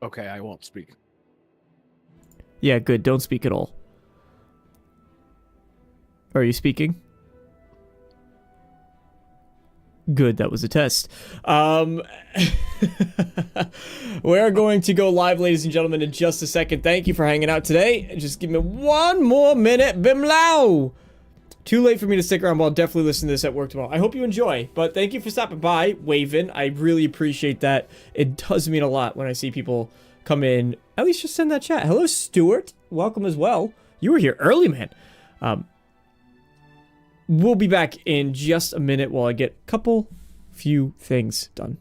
Okay, I won't speak. Yeah, good. Don't speak at all. Are you speaking? Good, that was a test. We're going to go live, ladies and gentlemen, in just a second. Thank you for hanging out today. Just give me 1 more minute. Bimlow! Too late for me to stick around, but I'll definitely listen to this at work tomorrow. I hope you enjoy, but thank you for stopping by, Waven. I really appreciate that. It does mean a lot when I see people come in. At least just send that chat. Hello, Stuart. Welcome as well. You were here early, man. We'll be back in just a minute while I get a few things done.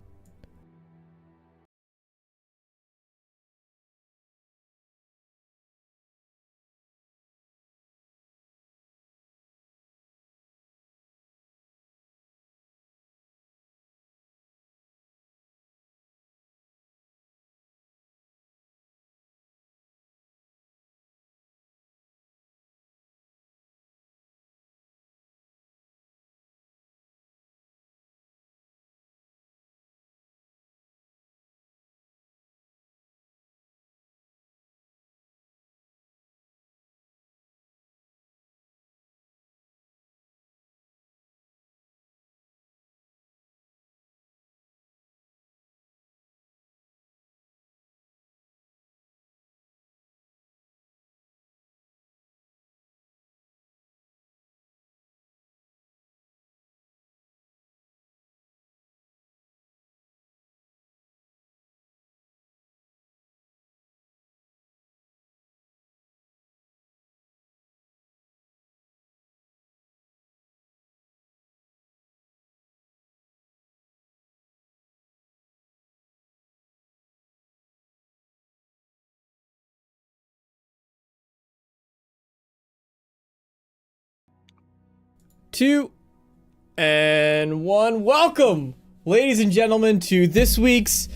Two and one. Welcome, ladies and gentlemen, to this week's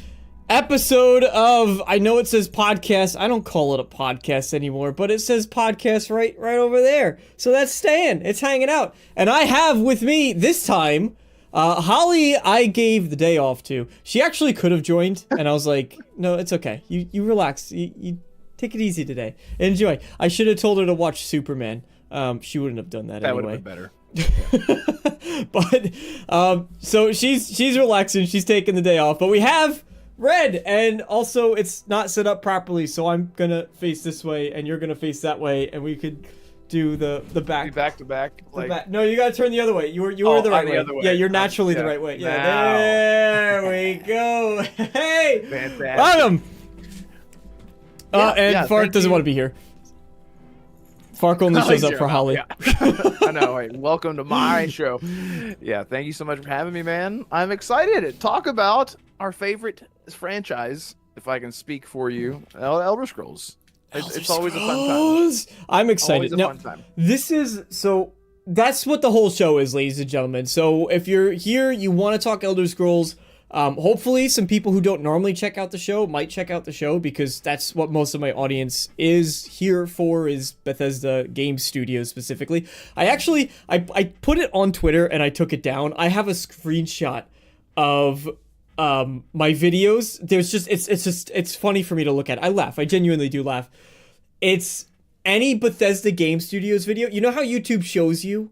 episode of, I know it says podcast. I don't call it a podcast anymore, but it says podcast right over there. So that's staying. It's hanging out. And I have with me this time, Holly, I gave the day off to. She actually could have joined, and I was like, no, it's okay. You relax. You take it easy today. Enjoy. I should have told her to watch Superman. She wouldn't have done that anyway. That would have been better. But so she's relaxing, she's taking the day off, but we have Red, and also it's not set up properly, so I'm gonna face this way and you're gonna face that way, and we could do the back to back. Like, no, you gotta turn the other way. You were the right way. Other way. Yeah, you're naturally the right way. Yeah, there we go. Hey, fantastic. welcome. And yeah, Fark doesn't want to be here. Fark only shows up for Holly. Yeah. I know. Right. Welcome to my show. Yeah, thank you so much for having me, man. I'm excited to talk about our favorite franchise, if I can speak for you, Elder Scrolls. It's always a fun time. I'm excited. Always a fun time. This is so. That's what the whole show is, ladies and gentlemen. So if you're here, you want to talk Elder Scrolls. Hopefully some people who don't normally check out the show might check out the show, because that's what most of my audience is here for, is Bethesda game studios specifically. I put it on Twitter and I took it down. I have a screenshot of my videos. There's just it's funny for me to look at. I laugh. I genuinely do laugh. It's any Bethesda game studios video. You know how YouTube shows you,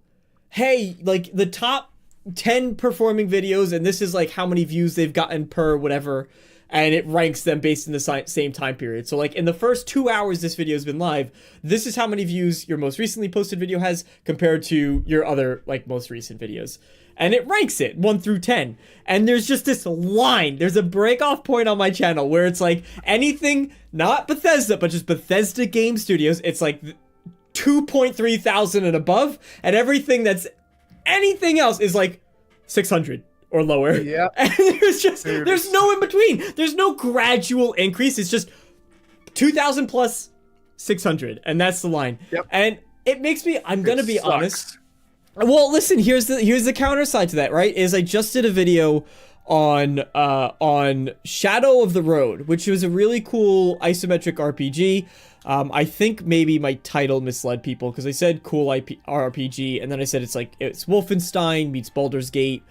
hey, like the top 10 performing videos, and this is like how many views they've gotten per whatever, and it ranks them based in the same time period. So like in the first 2 hours this video has been live, this is how many views your most recently posted video has compared to your other like most recent videos, and it ranks it 1 through 10. And there's just this line, there's a break-off point on my channel where it's like anything not Bethesda but just Bethesda game studios, it's like 2.3 thousand and above, and everything that's anything else is like 600 or lower. Yeah. And there's no in between. There's no gradual increase. It's just 2,000 plus 600, and that's the line. Yep. And it makes me, I'm gonna be honest. Well, listen, here's the counter side to that, right? Is I just did a video on Shadow of the Road, which was a really cool isometric RPG. I think maybe my title misled people, because I said cool RPG, and then I said it's Wolfenstein meets Baldur's Gate.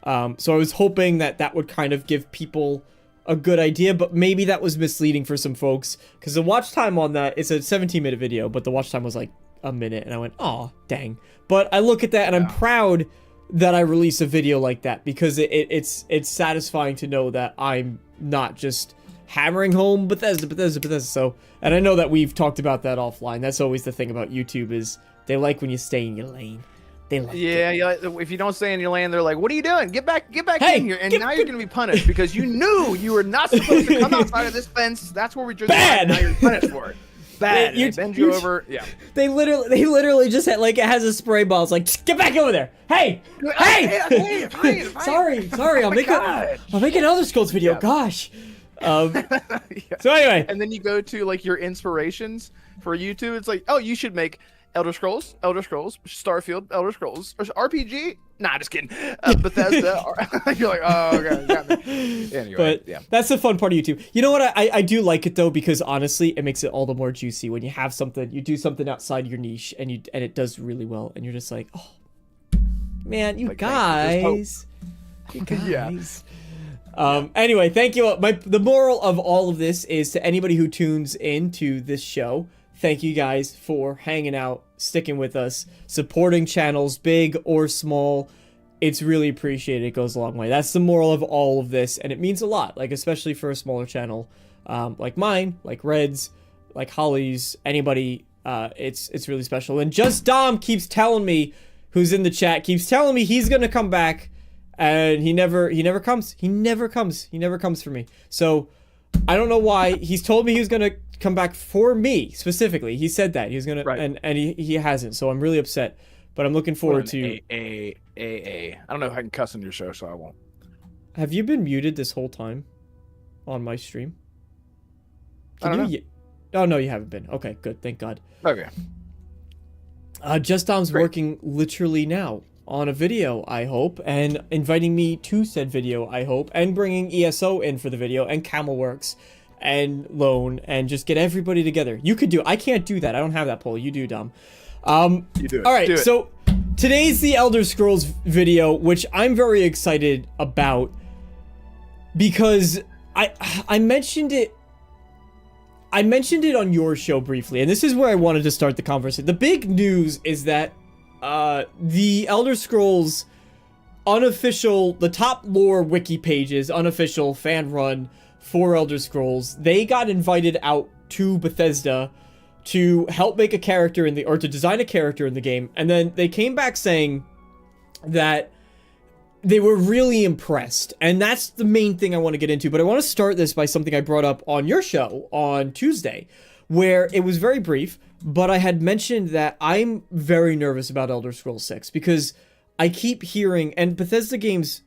So I was hoping that would kind of give people a good idea, but maybe that was misleading for some folks, because the watch time on that, it's a 17-minute video, but the watch time was like a minute, and I went, oh, dang. But I look at that, and I'm proud that I release a video like that, because it's satisfying to know that I'm not just hammering home Bethesda. So, and I know that we've talked about that offline. That's always the thing about YouTube, is they like when you stay in your lane. They like if you don't stay in your lane, they're like, "What are you doing? Get back Hey, in here!" And now you're gonna be punished because you knew you were not supposed to come outside of this fence. That's where we drew the line. Now you're punished for it. Bad. They bend you over. Yeah. They literally just had, like, it has a spray ball. It's like, get back over there. Hey. Sorry. I'll make an Elder Scrolls video. Yeah. Gosh. Yeah. So anyway, and then you go to like your inspirations for YouTube. It's like, oh, you should make Elder Scrolls, Starfield, Elder Scrolls, or RPG. Nah, just kidding. Bethesda. You're like, oh, okay, got me. Anyway, but yeah, that's the fun part of YouTube. You know what? I do like it though, because honestly, it makes it all the more juicy when you have something, you do something outside your niche, and it does really well, and you're just like, oh, man, you like, guys. Yeah. Anyway, thank you. The moral of all of this is, to anybody who tunes into this show, thank you guys for hanging out, sticking with us, supporting channels, big or small. It's really appreciated. It goes a long way. That's the moral of all of this, and it means a lot, like, especially for a smaller channel, like mine, like Red's, like Holly's, anybody. It's really special. And Just Dom keeps telling me, who's in the chat, keeps telling me he's gonna come back, and he never comes. He never comes for me. So I don't know why. He's told me he was gonna come back for me specifically. He said that he was gonna, right. and he hasn't. So I'm really upset. But I'm looking forward to. I don't know if I can cuss on your show, so I won't. Have you been muted this whole time on my stream? I don't know. Oh no, you haven't been. Okay, good. Thank God. Okay. Just Dom's working literally now on a video, I hope, and inviting me to said video, I hope, and bringing ESO in for the video, and Camelworks, and Lone, and just get everybody together. You could do it. I can't do that. I don't have that poll. You do, Dom. You do it. All right, so today's the Elder Scrolls video, which I'm very excited about, because I mentioned it. I mentioned it on your show briefly, and this is where I wanted to start the conversation. The big news is that the Elder Scrolls unofficial, the top lore wiki pages, unofficial fan run for Elder Scrolls, they got invited out to Bethesda to help make a character in the, or to design a character in the game, and then they came back saying that they were really impressed, and that's the main thing I want to get into. But I want to start this by something I brought up on your show on Tuesday, where it was very brief, but I had mentioned that I'm very nervous about Elder Scrolls 6, because I keep hearing, and Bethesda games,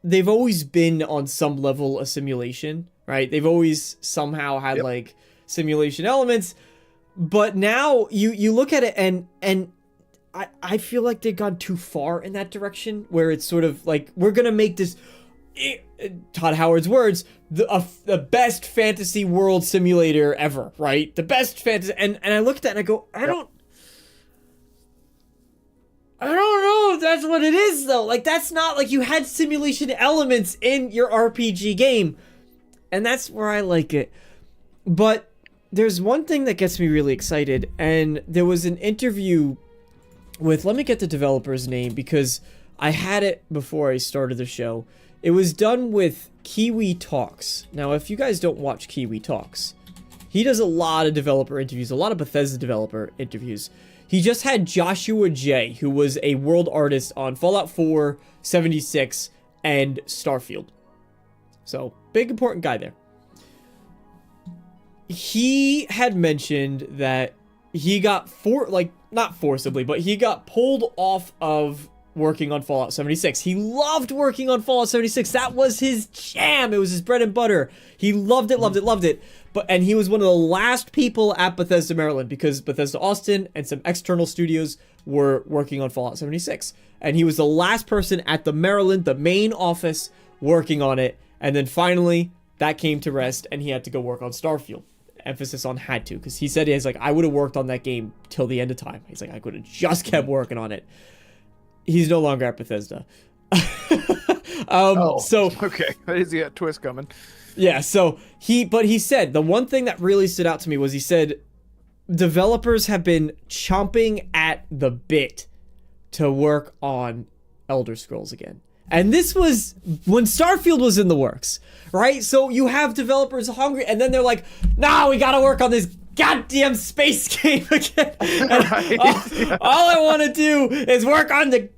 they've always been on some level a simulation, right? They've always somehow had like simulation elements, but now you look at it and I feel like they've gone too far in that direction, where it's sort of like, we're gonna make this, Todd Howard's words, the best fantasy world simulator ever, right? The best fantasy, and I look at that and I go, I don't know if that's what it is though. Like, that's not, like, you had simulation elements in your RPG game, and that's where I like it. But there's one thing that gets me really excited, and there was an interview with, let me get the developer's name, because I had it before I started the show. It was done with Kiwi Talks. Now, if you guys don't watch Kiwi Talks, he does a lot of developer interviews, a lot of Bethesda developer interviews. He just had Joshua J, who was a world artist on Fallout 4, 76, and Starfield. So, big important guy there. He had mentioned that he got not forcibly, but he got pulled off of working on Fallout 76. He loved working on Fallout 76. That was his jam. It was his bread and butter. He loved it. And he was one of the last people at Bethesda, Maryland, because Bethesda Austin and some external studios were working on Fallout 76. And he was the last person at the Maryland, the main office, working on it. And then finally, that came to rest, and he had to go work on Starfield. Emphasis on had to, because he said, he's like, I would have worked on that game till the end of time. He's like, I could have just kept working on it. He's no longer at Bethesda. So okay, is he a twist coming? Yeah, so he said the one thing that really stood out to me was he said developers have been chomping at the bit to work on Elder Scrolls again. And this was when Starfield was in the works, right? So you have developers hungry, and then they're like, "Nah, we gotta work on this goddamn space game again." Right. All I want to do is work on the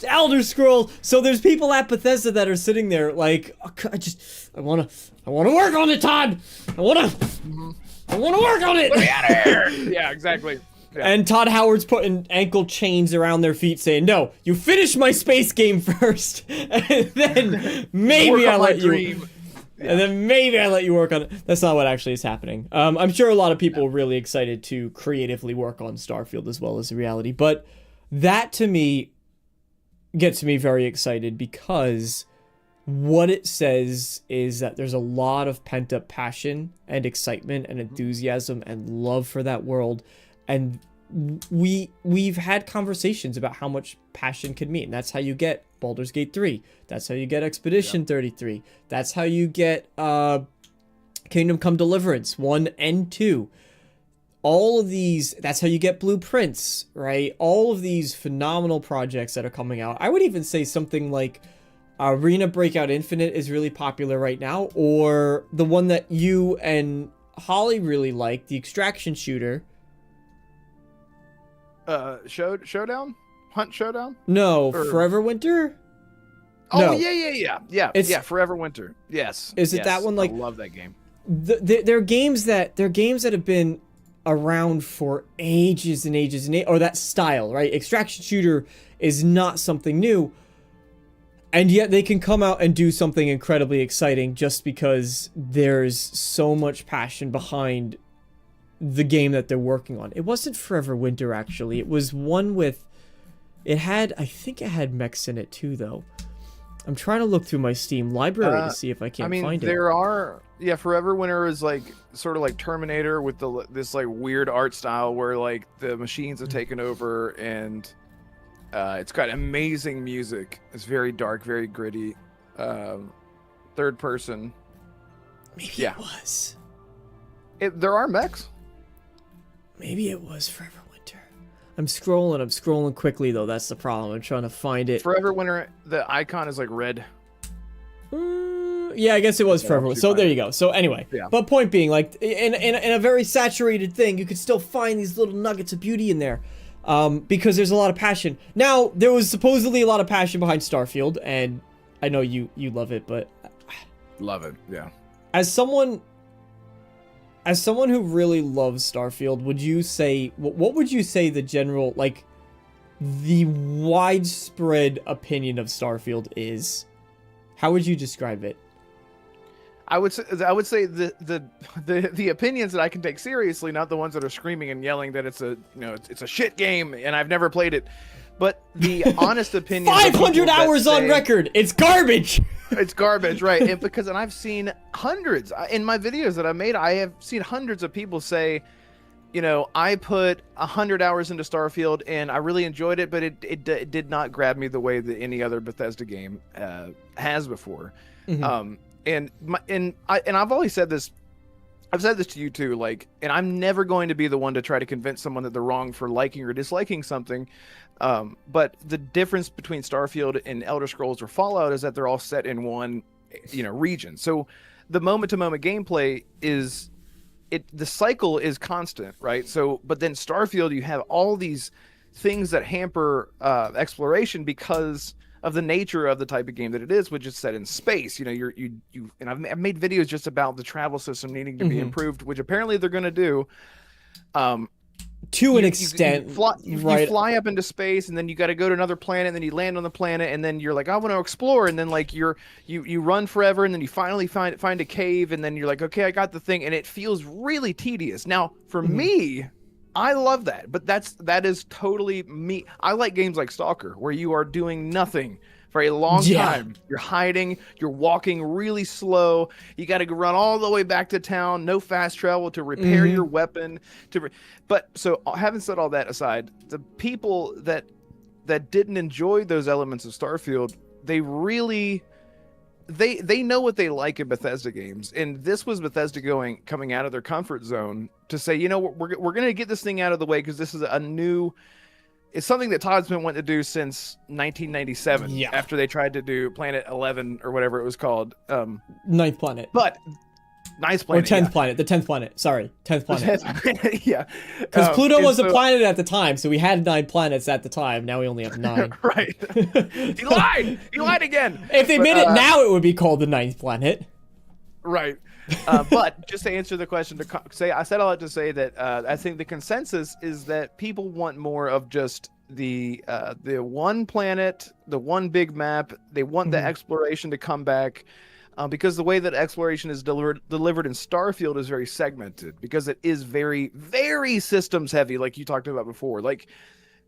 Elder Scroll. So there's people at Bethesda that are sitting there like, I want to work on it, Todd. I want to work on it. Let me out of here. Yeah, exactly. Yeah. And Todd Howard's putting ankle chains around their feet saying, "No, you finish my space game first, and then maybe I let you." Yeah. And then maybe I let you work on it. That's not what actually is happening. I'm sure a lot of people are really excited to creatively work on Starfield as well as the reality. But that to me gets me very excited because what it says is that there's a lot of pent up passion and excitement and enthusiasm and love for that world. And we've had conversations about how much passion can mean. That's how you get Baldur's Gate 3. That's how you get Expedition 33. That's how you get Kingdom Come Deliverance 1 and 2. All of these, that's how you get Blueprints, right? All of these phenomenal projects that are coming out. I would even say something like Arena Breakout Infinite is really popular right now, or the one that you and Holly really like, the extraction shooter. Showdown? Hunt Showdown? No, Or- Forever Winter? Oh, No. yeah, Forever Winter. Yes. Is it yes. that one, like- I love that game. They're games that have been around for ages and ages and or that style, right? Extraction shooter is not something new, and yet they can come out and do something incredibly exciting just because there's so much passion behind the game that they're working on. It wasn't Forever Winter, actually. It was one with, I think it had mechs in it too, though. I'm trying to look through my Steam library to see if I can't find it. There are, Forever Winter is like sort of like Terminator with this like weird art style where like the machines have taken over, and it's got amazing music. It's very dark, very gritty, third person. Maybe it was. There are mechs. Maybe it was Forever Winter. I'm scrolling quickly though. That's the problem. I'm trying to find it. Forever Winter, the icon is like red. Yeah, I guess it was Forever Winter. So there you go. So anyway, Yeah. But point being, like in a very saturated thing, you could still find these little nuggets of beauty in there, because there's a lot of passion. Now there was supposedly a lot of passion behind Starfield, and I know you love it, but Love it. Yeah. as someone who really loves Starfield, would you say what would you say the general, like, the widespread opinion of Starfield is? How would you describe it? I would say the opinions that I can take seriously, not the ones that are screaming and yelling that it's a shit game and I've never played it, but the honest opinion. 500 hours on record. It's garbage. It's garbage, right? And I've seen hundreds in my videos that I made. I have seen hundreds of people say, I put 100 hours into Starfield and I really enjoyed it, but it did not grab me the way that any other Bethesda game has before. Mm-hmm. And I've always said this. I've said this to you too, like, and I'm never going to be the one to try to convince someone that they're wrong for liking or disliking something. But the difference between Starfield and Elder Scrolls or Fallout is that they're all set in one, region. So the moment-to-moment gameplay the cycle is constant, right? So, but then Starfield, you have all these things that hamper exploration because of the nature of the type of game that it is, which is set in space. And I've made videos just about the travel system needing to be improved, which apparently they're going to do. To an extent, you right? fly up into space, and then you got to go to another planet, and then you land on the planet, and then you're like, I want to explore, and then like you run forever, and then you finally find a cave, and then you're like, okay, I got the thing, and it feels really tedious. Now, for me, I love that, but that is totally me. I like games like Stalker, where you are doing nothing for a long time. You're hiding, you're walking really slow. You got to run all the way back to town, no fast travel to repair your weapon. But so having said all that aside, the people that didn't enjoy those elements of Starfield, they know what they like in Bethesda games, and this was Bethesda coming out of their comfort zone to say, you know, we're going to get this thing out of the way because this is a new. It's something that Todd's been wanting to do since 1997. Yeah. After they tried to do Planet 11 or whatever it was called. Ninth planet. But nice planet. Or 10th planet. The 10th planet. Sorry. 10th planet. Yeah. Because Pluto was a planet at the time, so we had 9 planets at the time. Now we only have 9. Right. He lied. He lied again. If they made it now, it would be called the 9th planet. Right. But just to answer the question, I said all that to say that I think the consensus is that people want more of just the one planet, the one big map. They want the exploration to come back. Because the way that exploration is delivered in Starfield is very segmented, because it is very, very systems heavy, like you talked about before. Like,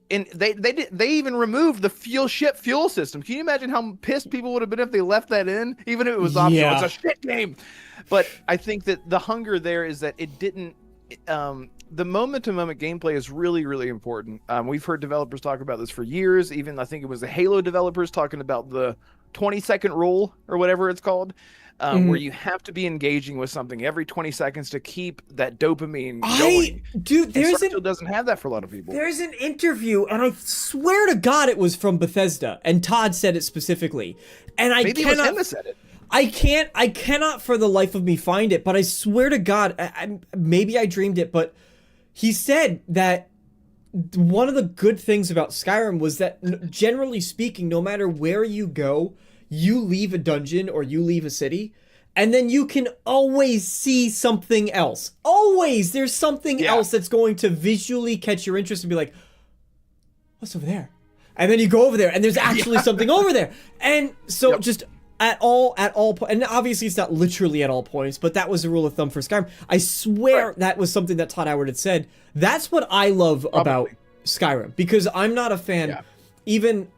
and they even removed the ship fuel system. Can you imagine how pissed people would have been if they left that in, even if it was optional? Yeah. It's a shit game. But I think that the hunger there is that it didn't. The moment-to-moment gameplay is really, really important. We've heard developers talk about this for years. Even I think it was the Halo developers talking about the 20-second rule or whatever it's called, where you have to be engaging with something every 20 seconds to keep that dopamine going. Dude, Starfield doesn't have that for a lot of people. There's an interview, and I swear to God it was from Bethesda, and Todd said it specifically. And Maybe it was him that said it. I cannot for the life of me find it, but I swear to God, maybe I dreamed it, but he said that one of the good things about Skyrim was that, generally speaking, no matter where you go, you leave a dungeon or you leave a city, and then you can always see something else. Always! There's something else that's going to visually catch your interest and be like, what's over there? And then you go over there, and there's actually something over there. And so just... At all and obviously it's not literally at all points, but that was a rule of thumb for Skyrim. I swear that was something that Todd Howard had said. That's what I love about Skyrim, because I'm not a fan. Even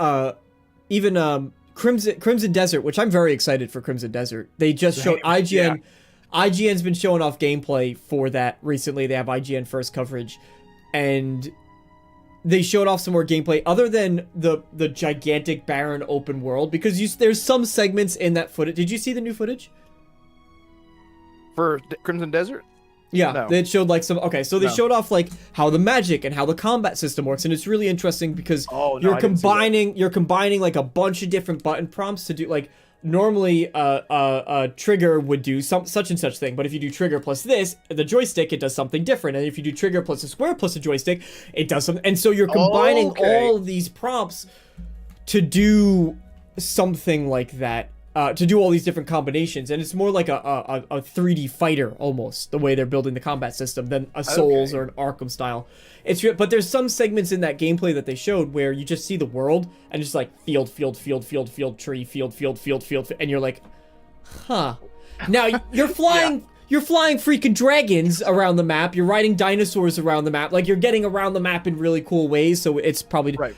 Crimson Desert, which I'm very excited for Crimson Desert. They just showed IGN. IGN's been showing off gameplay for that recently. They have IGN first coverage, and they showed off some more gameplay other than the gigantic barren open world, because there's some segments in that footage. Did you see the new footage for Crimson Desert? Yeah, no. They showed like some. Okay, so they showed off like how the magic and how the combat system works, and it's really interesting because you're combining like a bunch of different button prompts to do like. Normally, a trigger would do such and such thing, but if you do trigger plus this, the joystick, it does something different. And if you do trigger plus a square plus a joystick, it does something. And so you're combining all of these prompts to do something like that, to do all these different combinations. And it's more like a 3D fighter almost, the way they're building the combat system, than a Souls or an Arkham style. But there's some segments in that gameplay that they showed where you just see the world and just like field, tree, field, and you're like, huh. Now you're flying, you're flying freaking dragons around the map. You're riding dinosaurs around the map. Like you're getting around the map in really cool ways. So it's probably right.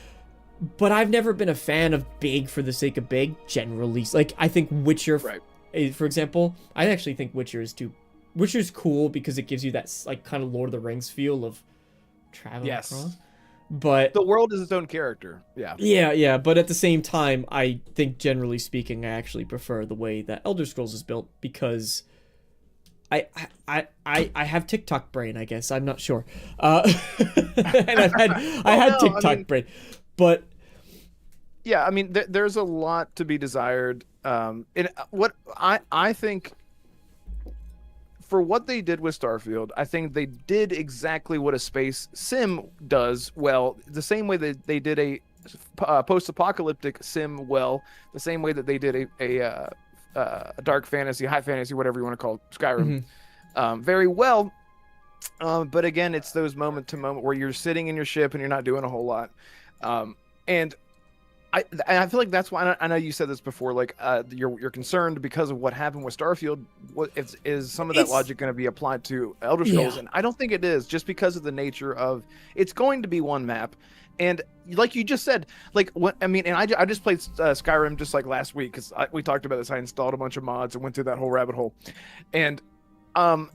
But I've never been a fan of big for the sake of big. Generally, like I think Witcher, for example, I actually think Witcher's cool because it gives you that like kind of Lord of the Rings feel of traveling across. But the world is its own character. Yeah, but at the same time, I think generally speaking, I actually prefer the way that Elder Scrolls is built, because I have TikTok brain, I guess. I'm not sure. And I had TikTok brain. But yeah, I mean there's a lot to be desired. And what I think, for what they did with Starfield, I think they did exactly what a space sim does well, the same way that they did a post-apocalyptic sim well, the same way that they did a dark fantasy, high fantasy, whatever you want to call it, Skyrim, very well. But again, it's those moment to moment where you're sitting in your ship and you're not doing a whole lot. And I feel like that's why, I know you said this before, like you're concerned because of what happened with Starfield. Is some of that logic going to be applied to Elder Scrolls? And I don't think it is, just because of the nature of it's going to be one map. And like you just said, like I just played Skyrim just like last week, because we talked about this. I installed a bunch of mods and went through that whole rabbit hole, and I'm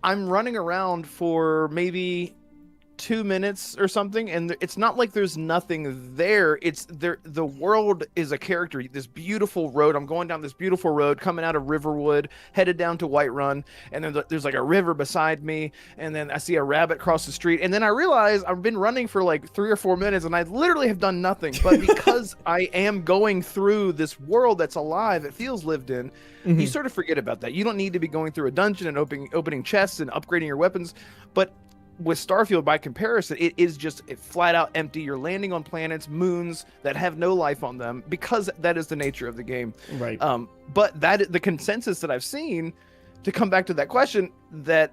running around for maybe 2 minutes or something, and it's not like there's nothing there. It's there. The world is a character. This beautiful road. I'm going down this beautiful road, coming out of Riverwood, headed down to Whiterun, and then there's like a river beside me, and then I see a rabbit cross the street, and then I realize I've been running for like 3 or 4 minutes, and I literally have done nothing. But because I am going through this world that's alive, it feels lived in. You sort of forget about that. You don't need to be going through a dungeon and opening chests and upgrading your weapons, but with Starfield, by comparison, it is just flat out empty. You're landing on planets, moons that have no life on them, because that is the nature of the game. Right. But that the consensus that I've seen, to come back to that question, that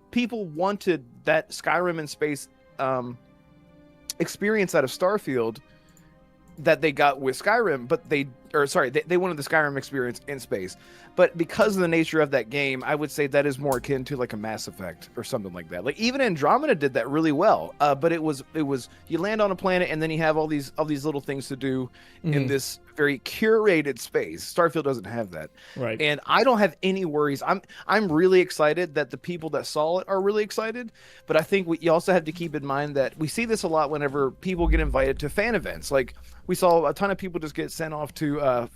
people wanted that Skyrim in space experience out of Starfield that they got with Skyrim, but they wanted the Skyrim experience in space. But because of the nature of that game, I would say that is more akin to like a Mass Effect or something like that. Like even Andromeda did that really well. But it was you land on a planet and then you have all these little things to do in this very curated space. Starfield doesn't have that. Right. And I don't have any worries. I'm really excited that the people that saw it are really excited. But I think you also have to keep in mind that we see this a lot whenever people get invited to fan events. Like we saw a ton of people just get sent off to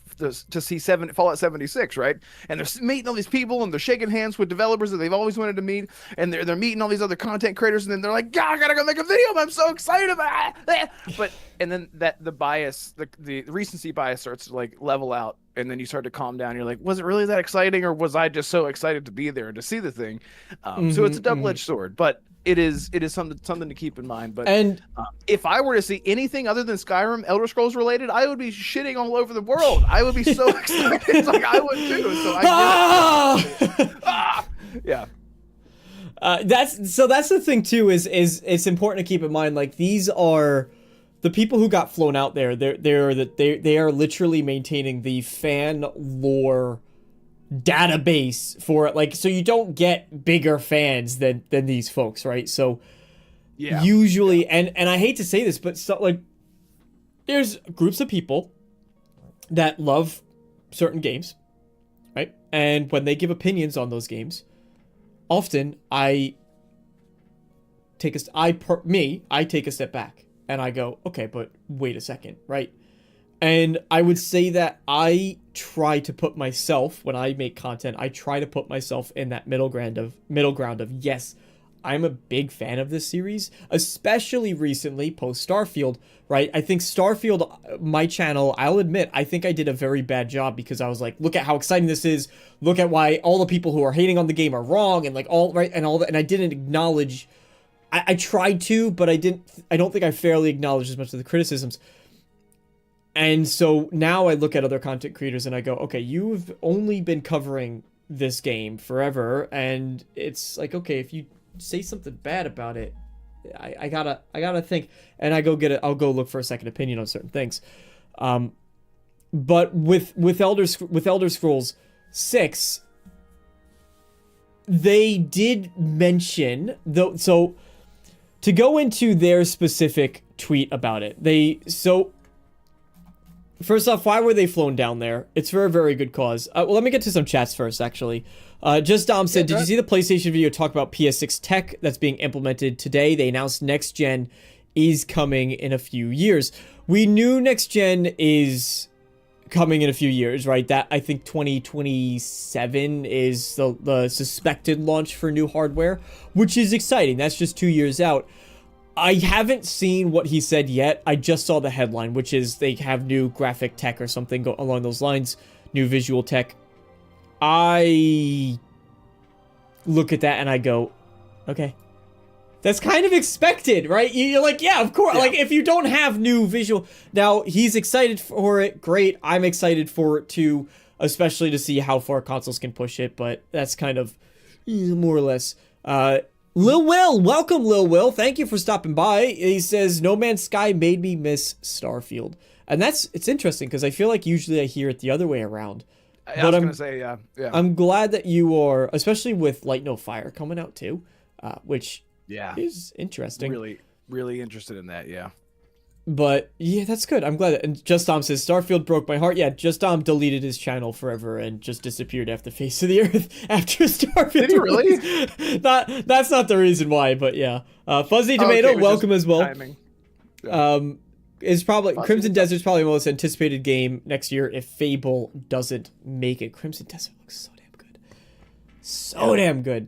see Fallout 76, right? And they're meeting all these people and they're shaking hands with developers that they've always wanted to meet, and they're meeting all these other content creators, and then they're like, "God, I gotta go make a video! I'm so excited about it!" But and then the bias, the recency bias starts to like level out, and then you start to calm down. You're like, was it really that exciting, or was I just so excited to be there and to see the thing? So it's a double-edged sword, but it is something to keep in mind. But if I were to see anything other than Skyrim, Elder Scrolls related, I would be shitting all over the world. I would be so excited. It's like I would too. So I get it. Yeah. That's the thing too. Is it's important to keep in mind, like, these are the people who got flown out there. They are literally maintaining the fan lore database for it, like, so you don't get bigger fans than these folks, right? So usually, and I hate to say this, but like, there's groups of people that love certain games, right? And when they give opinions on those games, often I take a step back and I go, okay, but wait a second, right? And I would say that I try to put myself, when I make content, I try to put myself in that middle ground of yes, I'm a big fan of this series, especially recently post Starfield, right? I think Starfield, my channel, I'll admit, I think I did a very bad job, because I was like, look at how exciting this is, look at why all the people who are hating on the game are wrong, and like all right, and all that, and I didn't acknowledge. I tried to, but I don't think I fairly acknowledged as much of the criticisms. And so now I look at other content creators and I go, okay, you've only been covering this game forever, and it's like, okay, if you say something bad about it, I gotta think, and I'll go look for a second opinion on certain things. But with Elder Scrolls 6, they did mention, though, so to go into their specific tweet about it, first off, why were they flown down there? It's for a very good cause. Well, let me get to some chats first, actually. Just Dom said, did you see the PlayStation video talk about PS6 tech that's being implemented today? They announced next gen is coming in a few years. We knew next gen is coming in a few years, right? That, I think 2027 is the suspected launch for new hardware, which is exciting. That's just 2 years out. I haven't seen what he said yet. I just saw the headline, which is they have new graphic tech or something along those lines, new visual tech. I look at that and I go, okay. That's kind of expected, right? You're like, yeah, of course. Yeah. Like, if you don't have new visual... Now, he's excited for it. Great. I'm excited for it too, especially to see how far consoles can push it, but that's kind of more or less... Lil Will, welcome Lil Will. Thank you for stopping by. He says, No Man's Sky made me miss Starfield. And it's interesting, because I feel like usually I hear it the other way around. I was going to say, yeah. I'm glad that you are, especially with Light No Fire coming out too, which is interesting. Really, really interested in that, yeah. But yeah, that's good. I'm glad. And Just Dom says Starfield broke my heart. Yeah, Just Dom deleted his channel forever and just disappeared off the face of the earth after Starfield. Did he really? That's not the reason why, but yeah. Fuzzy Tomato, Okay, welcome as well. Timing. Yeah. Is probably Crimson Desert's probably the most anticipated game next year if Fable doesn't make it. Crimson Desert looks so damn good, so damn good.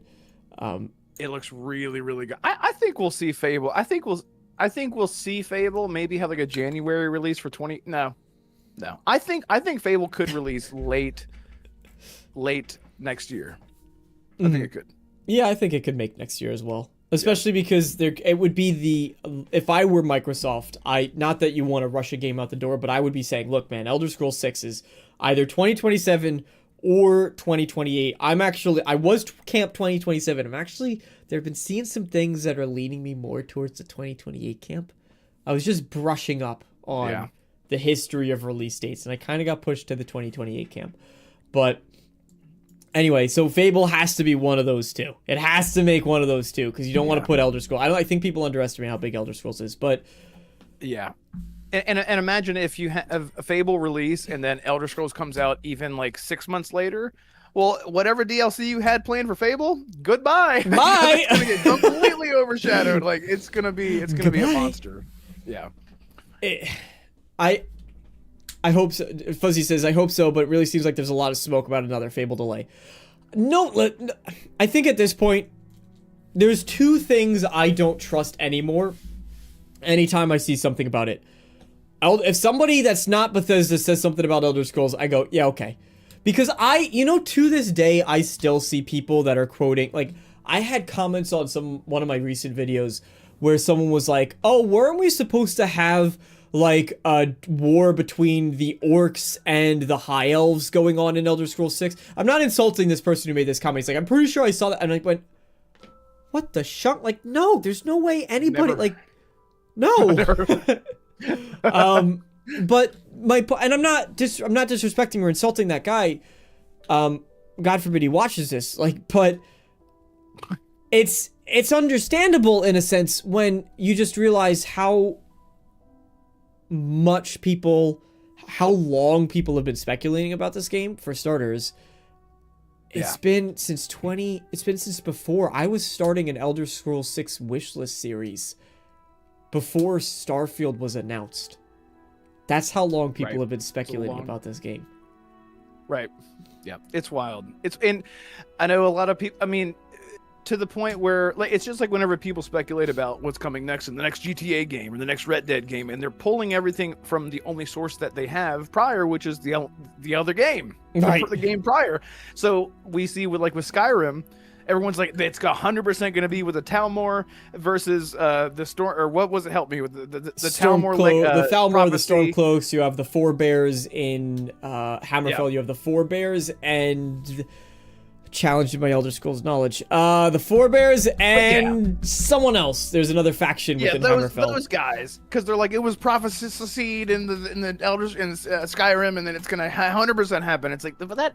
It looks really, really good. I think we'll see Fable. I think we'll see Fable maybe have like a January release for 20. No. I think Fable could release late next year. I think it could. Yeah, I think it could make next year as well. Especially because it would be if I were Microsoft, not that you want to rush a game out the door, but I would be saying, look, man, Elder Scrolls 6 is either 2027 or 2028. I was camp 2027. There have been seeing some things that are leaning me more towards the 2028 camp. I was just brushing up on the history of release dates, and I kind of got pushed to the 2028 camp. But anyway, so Fable has to be one of those two. It has to make one of those two, because you don't want to put Elder Scrolls. I think people underestimate how big Elder Scrolls is, but yeah. And imagine if you have a Fable release and then Elder Scrolls comes out even like 6 months later. Well, whatever DLC you had planned for Fable, goodbye. Bye. It's gonna get completely overshadowed. Like it's gonna be a monster. Yeah. I hope so. Fuzzy says, I hope so, but it really seems like there's a lot of smoke about another Fable delay. No, I think at this point, there's two things I don't trust anymore anytime I see something about it. If somebody that's not Bethesda says something about Elder Scrolls, I go, yeah, okay. Because to this day, I still see people that are quoting, like, I had comments on one of my recent videos where someone was like, oh, weren't we supposed to have like a war between the orcs and the high elves going on in Elder Scrolls 6? I'm not insulting this person who made this comment. He's like, I'm pretty sure I saw that. And I went, what the shunk? Like, no, there's no way anybody, Never. like, no. But I'm not disrespecting or insulting that guy. God forbid he watches this. Like, but it's understandable in a sense when you just realize how long people have been speculating about this game. For starters, it's been since before I was starting an Elder Scrolls 6 wishlist series, before Starfield was announced. That's how long people have been speculating about this game. Right. Yeah, it's wild. And I know a lot of people, I mean, to the point where, like, it's just like whenever people speculate about what's coming next in the next GTA game or the next Red Dead game, and they're pulling everything from the only source that they have prior, which is the other game, the game prior. So we see with Skyrim, everyone's like, it's 100% going to be with the Talmor versus the Storm, or what was it? Help me with the Talmor, the Thalmor, prophecy. the Stormcloaks. You have the Forebears in Hammerfell. You have the Forebears and challenged my Elder Scrolls knowledge. The Forebears and someone else. There's another faction within Hammerfell. Those guys, because they're like, it was prophesied in the Elders in Skyrim, and then it's gonna 100% happen. It's like, but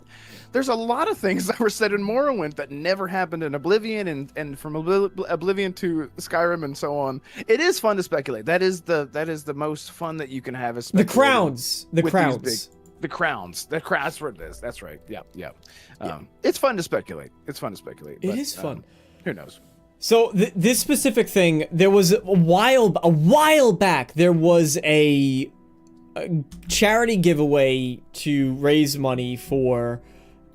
there's a lot of things that were said in Morrowind that never happened in Oblivion, and from Oblivion to Skyrim and so on. It is fun to speculate. That is the most fun that you can have. Is the crowns. The crowns. That's what it is. That's right. Yeah. It's fun to speculate. It is fun. Who knows? So this specific thing, there was a while back, there was a charity giveaway to raise money for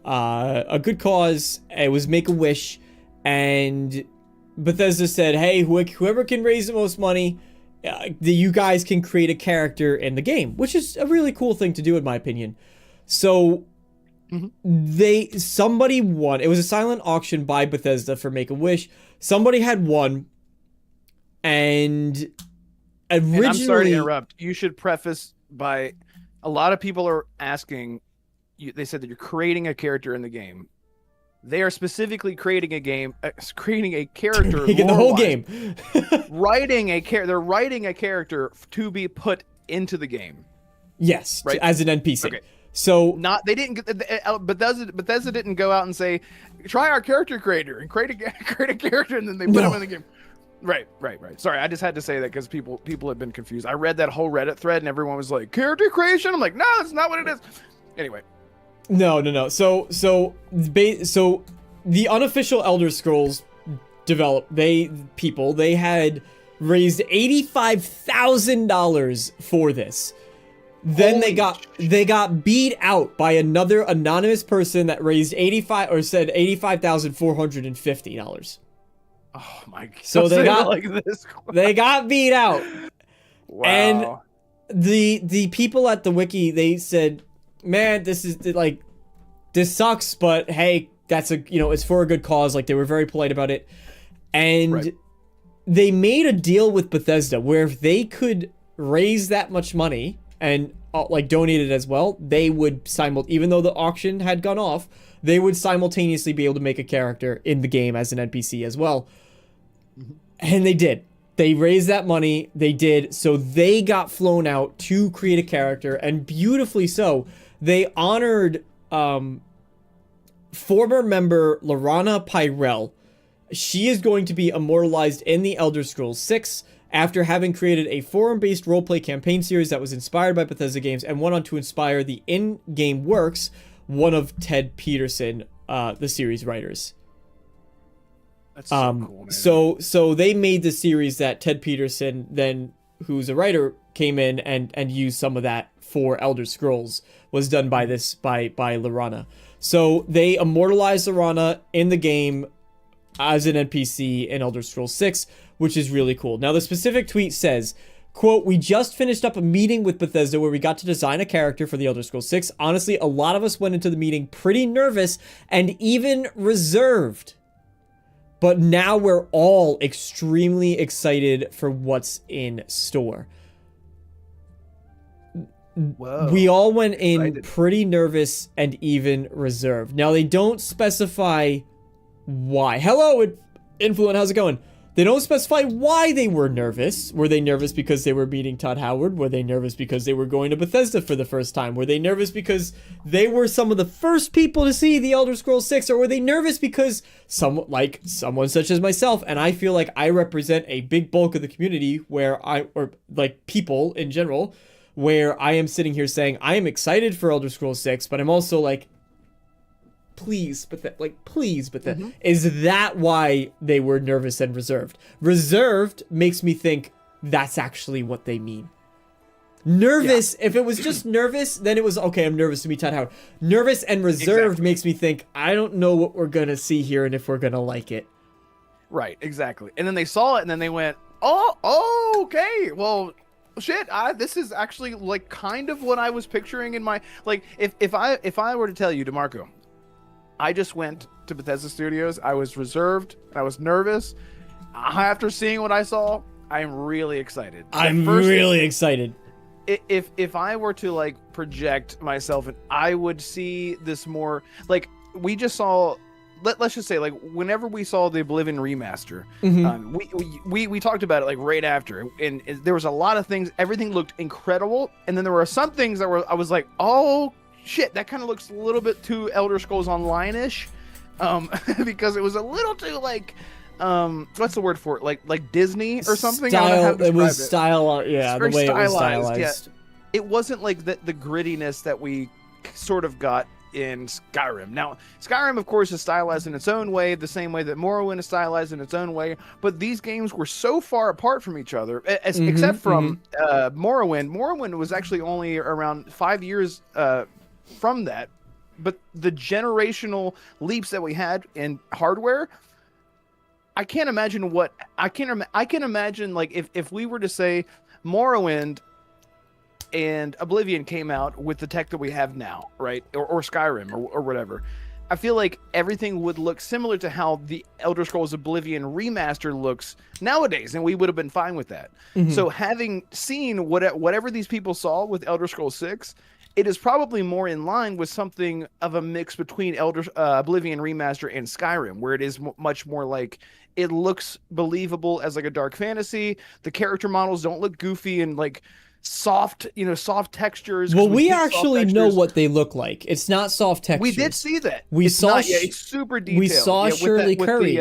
a good cause. It was Make-A-Wish, and Bethesda said, hey, whoever can raise the most money, you guys can create a character in the game, which is a really cool thing to do in my opinion. So somebody won. It was a silent auction by Bethesda for Make-A-Wish. Somebody had won, and originally, and I'm sorry to interrupt. You should preface by, a lot of people are asking you, they said that you're creating a character in the game. They are specifically creating a character, the whole game. They're writing a character to be put into the game. Yes, right? As an NPC. Okay. So Bethesda didn't go out and say, try our character creator and create a character, and then they put him in the game. Right. Sorry, I just had to say that because people have been confused. I read that whole Reddit thread and everyone was like, character creation. I'm like, no, that's not what it is. Anyway. No. So the unofficial Elder Scrolls they had raised $85,000 for this. Then they got beat out by another anonymous person that raised $85,450. Oh my god. So they got like this. They got beat out. Wow. And the people at the wiki, they said, "Man, this sucks, but hey, it's for a good cause." Like, they were very polite about it. And they made a deal with Bethesda where if they could raise that much money and donate it as well, they would even though the auction had gone off, they would simultaneously be able to make a character in the game as an NPC as well. And they did. They raised that money. They did. So they got flown out to create a character, and beautifully so. They honored former member Lorana Pyrell. She is going to be immortalized in the Elder Scrolls 6 after having created a forum-based roleplay campaign series that was inspired by Bethesda games and went on to inspire the in-game works, one of Ted Peterson, the series writers. That's so cool, man. So they made the series that Ted Peterson, then, who's a writer, came in and used some of that for Elder Scrolls, was done by Lorana. So they immortalized Lorana in the game as an NPC in Elder Scrolls 6, which is really cool. Now, the specific tweet says, quote, "We just finished up a meeting with Bethesda where we got to design a character for the Elder Scrolls 6. Honestly, a lot of us went into the meeting pretty nervous and even reserved. But now we're all extremely excited for what's in store." Whoa. We all went in pretty nervous and even reserved. Now, they don't specify why. Hello, Influent, how's it going? They don't specify why they were nervous. Were they nervous because they were meeting Todd Howard? Were they nervous because they were going to Bethesda for the first time? Were they nervous because they were some of the first people to see the Elder Scrolls 6? Or were they nervous because someone such as myself, and I feel like I represent a big bulk of the community or people in general, where I am sitting here saying I am excited for Elder Scrolls 6, but I'm also like, please, but that, is that why they were nervous and reserved? Reserved makes me think that's actually what they mean. Nervous, if it was just nervous, then it was, okay, I'm nervous to meet Todd Howard. Nervous and reserved makes me think, I don't know what we're going to see here and if we're going to like it. Right, exactly. And then they saw it and then they went, oh okay, well, shit, this is actually like kind of what I was picturing in my, like, if I were to tell you, Damarco, I just went to Bethesda Studios. I was reserved. I was nervous. After seeing what I saw, I'm really excited. I'm really excited. If I were to like project myself, I would see this more like we just saw. Let's just say, like, whenever we saw the Oblivion remaster, we talked about it like right after, and there was a lot of things. Everything looked incredible, and then there were some things that I was like, oh shit, that kind of looks a little bit too Elder Scrolls Online-ish, because it was a little too like, what's the word for it? Like Disney or something. It was style, yeah, the way it was stylized. Yeah. It wasn't like the grittiness that we sort of got in Skyrim. Now, Skyrim, of course, is stylized in its own way, the same way that Morrowind is stylized in its own way, but these games were so far apart from each other, except from Morrowind. Morrowind was actually only around 5 years from that, but the generational leaps that we had in hardware, I can't imagine I can imagine, like, if we were to say Morrowind and Oblivion came out with the tech that we have now, right? Or Skyrim or whatever. I feel like everything would look similar to how the Elder Scrolls Oblivion remaster looks nowadays, and we would have been fine with that. So having seen whatever these people saw with Elder Scrolls 6, it is probably more in line with something of a mix between Oblivion remaster and Skyrim, where it is much more like, it looks believable as like a dark fantasy. The character models don't look goofy and like soft textures. Well, we actually know what they look like. It's not soft textures. We did see that. It's super detailed. We saw Shirley Curry.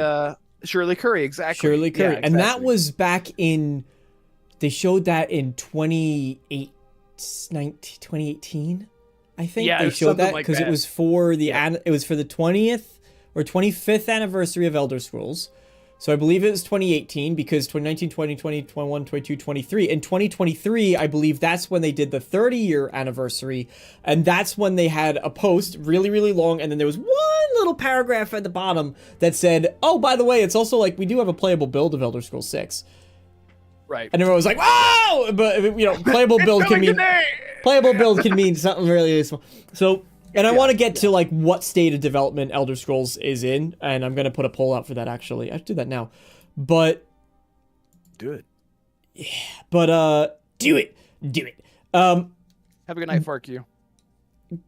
Shirley Curry, exactly. Shirley Curry. Yeah, And that exactly. was back in, they showed that in 2018, I think. Yeah, They showed something that like because it that. was for the it was for the 20th or 25th anniversary of Elder Scrolls. So I believe it was 2018 because 2019, 2020, 21, 22, 23. In 2023, I believe that's when they did the 30-year anniversary. And that's when they had a post, really, really long. And then there was one little paragraph at the bottom that said, oh, by the way, it's also like we do have a playable build of Elder Scrolls 6. Right. And everyone was like, wow! But, you know, playable build can mean... Playable build can mean something really, really small. So... And I want to get to, like, what state of development Elder Scrolls is in, and I'm going to put a poll out for that, actually. I should do that now. But... Do it. Yeah, but, do it. Do it. Have a good night, FarQ.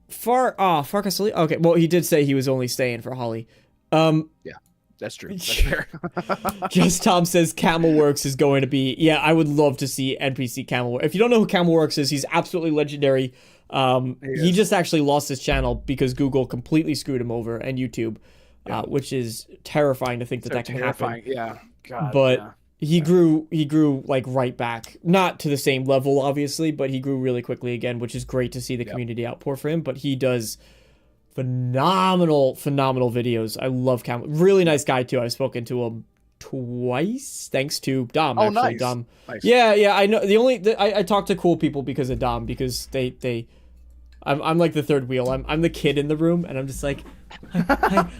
Far Castelli? Okay, well, he did say he was only staying for Holly. Yeah, that's true. That's fair. Just Tom says Camelworks is going to be... Yeah, I would love to see NPC Camelworks. If you don't know who Camelworks is, he's absolutely legendary. He just actually lost his channel because Google completely screwed him over, and YouTube, which is terrifying to think that can happen. Yeah, God. But yeah. he grew like right back, not to the same level, obviously, but he grew really quickly again, which is great to see the community outpour for him. But he does phenomenal videos. I love Cam. Really nice guy too. I've spoken to him twice thanks to Dom. Oh, actually. nice. Dom. Nice. Yeah. I know I talk to cool people because of Dom, because I'm like the third wheel. I'm the kid in the room, and I'm just like, I have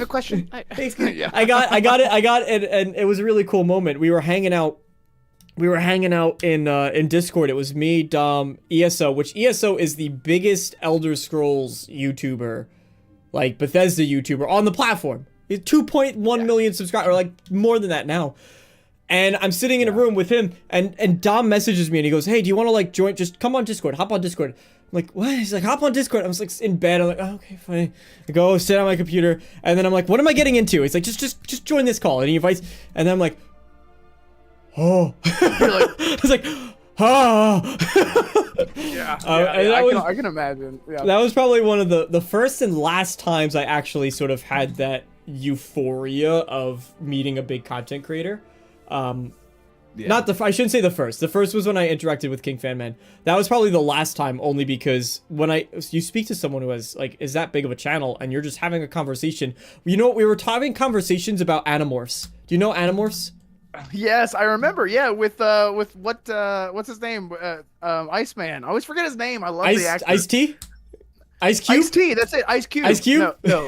a question. Yeah. I got it, and it was a really cool moment. We were hanging out in Discord. It was me, Dom, ESO, which ESO is the biggest Elder Scrolls YouTuber, like Bethesda YouTuber on the platform. He's 2.1 million subscribers, or like more than that now. And I'm sitting in a room with him, and Dom messages me, and he goes, hey, do you want to, like, join? Just come on Discord. Hop on Discord. I'm like, what? He's like, hop on Discord. I was, like, in bed. I'm like, oh, okay, fine. I go sit on my computer, and then I'm like, what am I getting into? He's like, just join this call. And he invites, and then I'm like, oh. You're like, I was like, oh. I can imagine. Yeah. That was probably one of the first and last times I actually sort of had that euphoria of meeting a big content creator. I shouldn't say the first. The first was when I interacted with King Fan Man. That was probably the last time, only because when you speak to someone who has, like, is that big of a channel, and you're just having a conversation. You know, we were having conversations about Animorphs. Do you know Animorphs? Yes, I remember. Yeah, with what's his name? Iceman. I always forget his name. I love the actor. Ice-T? Ice Cube? Ice-T, that's it. Ice Cube. Ice Cube? No.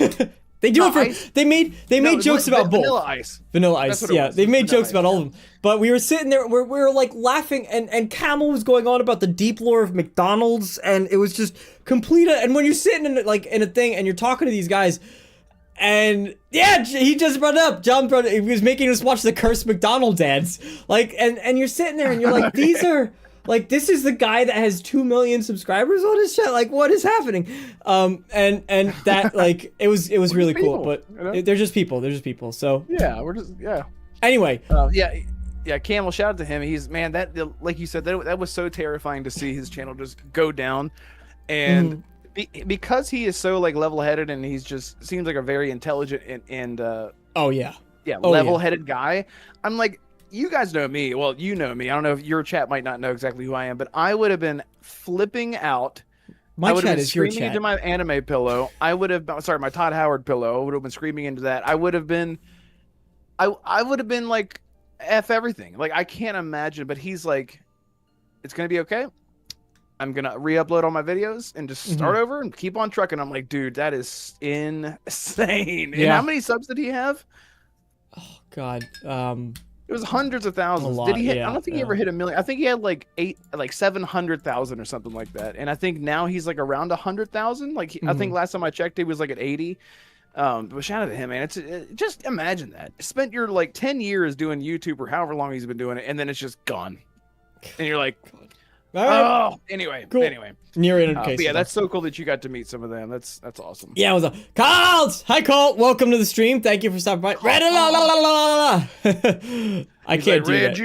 They do it for they made jokes about both. Vanilla Ice. Vanilla Ice. Yeah, they've made jokes about all of them. But we were sitting there, we were like laughing, and Camel was going on about the deep lore of McDonald's, and it was just complete. And when you're sitting in a thing and you're talking to these guys, and yeah, he just brought it up. John brought it. He was making us watch the cursed McDonald's ads. Like, and you're sitting there and you're like, these are. Like, this is the guy that has 2 million subscribers on his channel. Like, what is happening? And that, like, it was really cool. But they're just people. They're just people. So yeah, Anyway. Yeah. Camel, shout out to him. He's, man, that, like you said, that was so terrifying to see his channel just go down, and because he is so, like, level-headed, and he's just seems like a very intelligent and level-headed guy. I'm like, you guys know me. Well, you know me. I don't know if your chat might not know exactly who I am, but I would have been flipping out. My chat is your chat. Screaming into my anime pillow. I would have, my Todd Howard pillow. I would have been screaming into that. I would have been like, F everything. Like, I can't imagine, but he's like, it's going to be okay. I'm going to re-upload all my videos and just start over and keep on trucking. I'm like, dude, that is insane. Yeah. And how many subs did he have? Oh, God. It was hundreds of thousands. A lot, Did he hit? yeah, I don't think he ever hit 1 million. I think he had like 700,000 or something like that. And I think now he's like around 100,000. Like I think last time I checked, he was like at 80. But shout out to him, man. Just imagine that. Spent your like 10 years doing YouTube or however long he's been doing it, and then it's just gone. And you're like, oh, anyway, cool. Near but yeah, that's so cool that you got to meet some of them. That's awesome. Yeah, it was Colt! Hi, Colt. Welcome to the stream. Thank you for stopping by. I can't do that.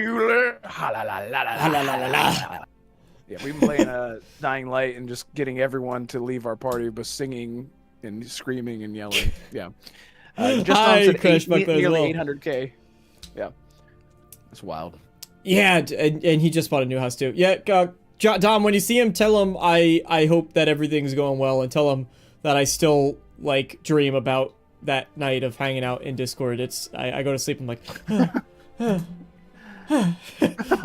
Yeah, we've been playing Dying Light and just getting everyone to leave our party by singing and screaming and yelling. Yeah. Just Hi, said Crash Buckler as nearly well. 800K. Yeah, that's wild. Yeah, and he just bought a new house too. Yeah, Dom, when you see him, tell him I hope that everything's going well, and tell him that I still like dream about that night of hanging out in Discord. I go to sleep, I'm like,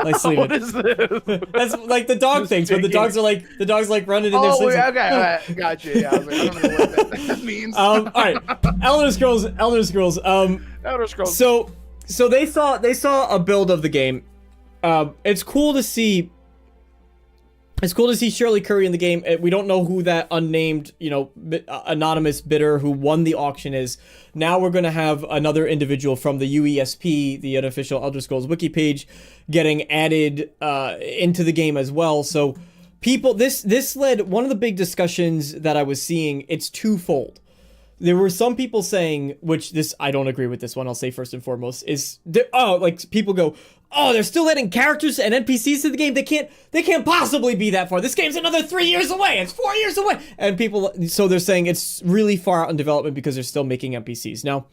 like sleeping. What is this? That's like the dog things, where the dogs are like running in their sleep. Oh, okay, all right, gotcha. Yeah, I was like, I don't know what that means. All right, Elder Scrolls. Elder Scrolls. So they saw a build of the game. It's cool to see. It's cool to see Shirley Curry in the game. We don't know who that unnamed, anonymous bidder who won the auction is. Now we're going to have another individual from the UESP, the Unofficial Elder Scrolls Wiki page, getting added into the game as well. So people, this led, one of the big discussions that I was seeing, it's twofold. There were some people saying, which this, I don't agree with this one, I'll say first and foremost, is, people go, oh, they're still adding characters and NPCs to the game. They can't possibly be that far. This game's another 3 years away. It's 4 years away. And people, so they're saying it's really far out in development because they're still making NPCs. Now,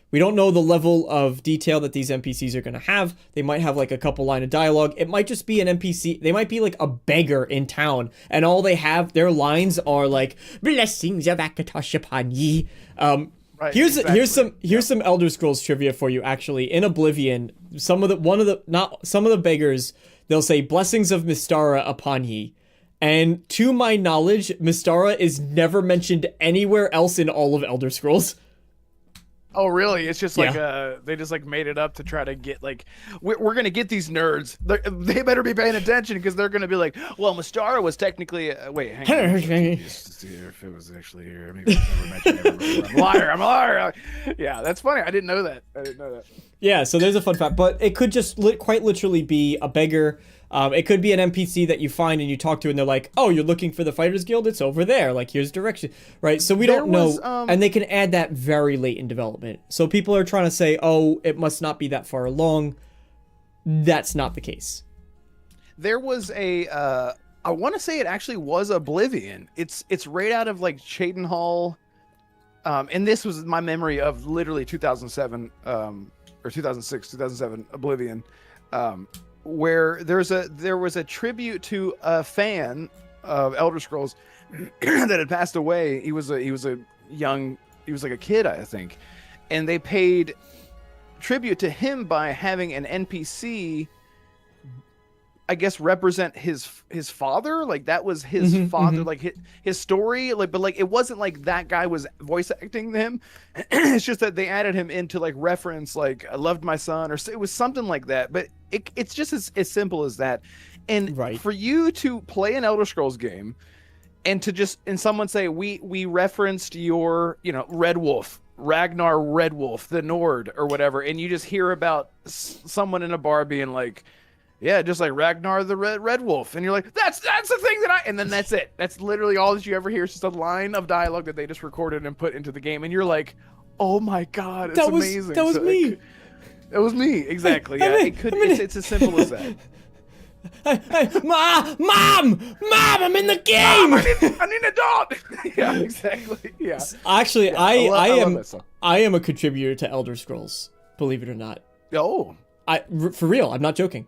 we don't know the level of detail that these NPCs are going to have. They might have like a couple line of dialogue. It might just be an NPC. They might be like a beggar in town, and all they have, their lines are like, blessings of Akatosh upon ye. Right, here's some Elder Scrolls trivia for you. Actually, in Oblivion, some of the beggars, they'll say blessings of Mystara upon ye, and to my knowledge, Mystara is never mentioned anywhere else in all of Elder Scrolls. Oh, really? It's just like they just like made it up to try to get like we're gonna get these nerds. They better be paying attention because they're gonna be like, well, Mystara was technically wait, hang on. Just to see if it was actually here. Maybe never mentioned it. I'm a liar. Yeah, that's funny. I didn't know that. Yeah, so there's a fun fact, but it could just quite literally be a beggar. It could be an NPC that you find and you talk to, and they're like, "Oh, you're looking for the Fighters Guild? It's over there. Like, here's direction." Right? So we don't know, and they can add that very late in development. So people are trying to say, "Oh, it must not be that far along." That's not the case. There was a, I want to say it actually was Oblivion. It's right out of like Cheydon Hall, and this was my memory of literally 2007, or 2006, 2007 Oblivion. Where there was a tribute to a fan of Elder Scrolls that had passed away. He was like a kid, I think, and they paid tribute to him by having an NPC, I guess, represent his father. Like that was his father, like his story. Like, but like it wasn't like that guy was voice acting him. It's just that they added him in to like reference, like, I loved my son, or it was something like that. But it's just as simple as that. And for you to play an Elder Scrolls game and to just, and someone say, we referenced your, Red Wolf, Ragnar Red Wolf, the Nord or whatever. And you just hear about someone in a bar being like, yeah, just like Ragnar the Red Wolf. And you're like, that's the thing that and then that's it. That's literally all that you ever hear. It's just a line of dialogue that they just recorded and put into the game. And you're like, oh my God, it's amazing. That was me. It was me, exactly. Yeah, it's as simple as that. Mom, I'm in the game. Mom, I need a dog. Yeah, exactly. Yeah. Actually, yeah, I am a contributor to Elder Scrolls. Believe it or not. Oh. For real, I'm not joking.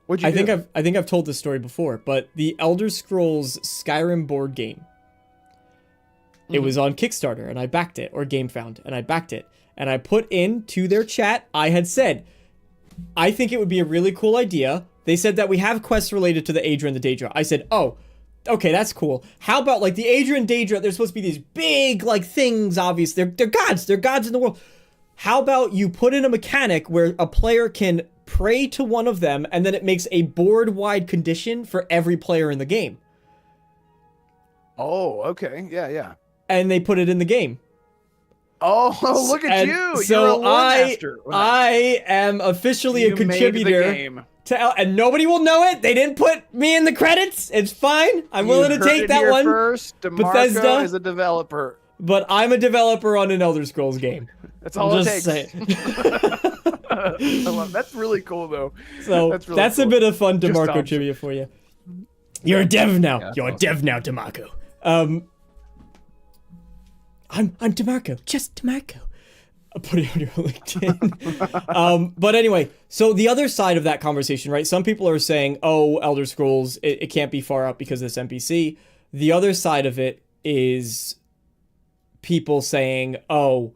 What'd you do? I think I've told this story before, but the Elder Scrolls Skyrim board game. It was on Kickstarter, and I backed it, or GameFound, and I backed it. And I put into their chat, I had said, I think it would be a really cool idea. They said that we have quests related to the Aedra and the Daedra. I said, oh, okay, that's cool. How about, like, the Aedra and Daedra, they're supposed to be these big, like, things, obviously. They're gods. They're gods in the world. How about you put in a mechanic where a player can pray to one of them, and then it makes a board-wide condition for every player in the game. Oh, okay. Yeah. And they put it in the game. Oh, look at you! So you're a lore master. I am officially a contributor to and nobody will know it. They didn't put me in the credits. It's fine. I'm willing to take that one. First, Damarco is a developer, but I'm a developer on an Elder Scrolls game. That's all it takes. That's really cool, though. So that's a bit of fun Damarco trivia for you. You're a dev now. Yeah, you're a dev now, Damarco. I'm Damarco, just Damarco. Put it on your LinkedIn. But anyway, so the other side of that conversation, right? Some people are saying, oh, Elder Scrolls, it can't be far out because of this NPC. The other side of it is people saying, oh,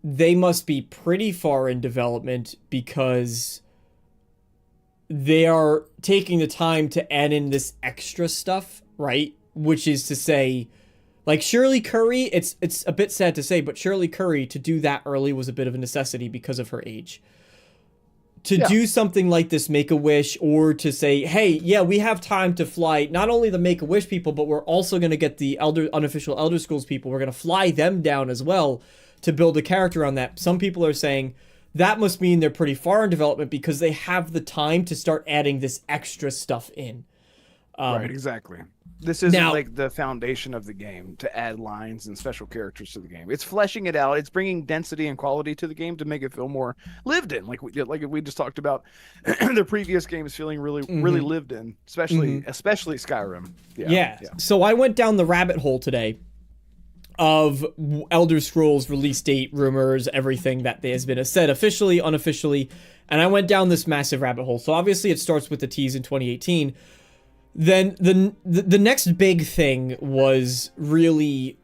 they must be pretty far in development because they are taking the time to add in this extra stuff, right? Which is to say, like Shirley Curry, it's a bit sad to say, but Shirley Curry, to do that early was a bit of a necessity because of her age. To do something like this Make-A-Wish, or to say, hey, yeah, we have time to fly not only the Make-A-Wish people, but we're also going to get the unofficial Elder Scrolls people. We're going to fly them down as well to build a character on that. Some people are saying that must mean they're pretty far in development because they have the time to start adding this extra stuff in. Right, exactly. This isn't like the foundation of the game to add lines and special characters to the game. It's fleshing it out. It's bringing density and quality to the game to make it feel more lived in, like we just talked about. The previous games feeling really lived in, especially Skyrim. Yeah. So I went down the rabbit hole today of Elder Scrolls release date, rumors, everything that has been said officially, unofficially, and I went down this massive rabbit hole. So obviously it starts with the tease in 2018. Then the next big thing was really,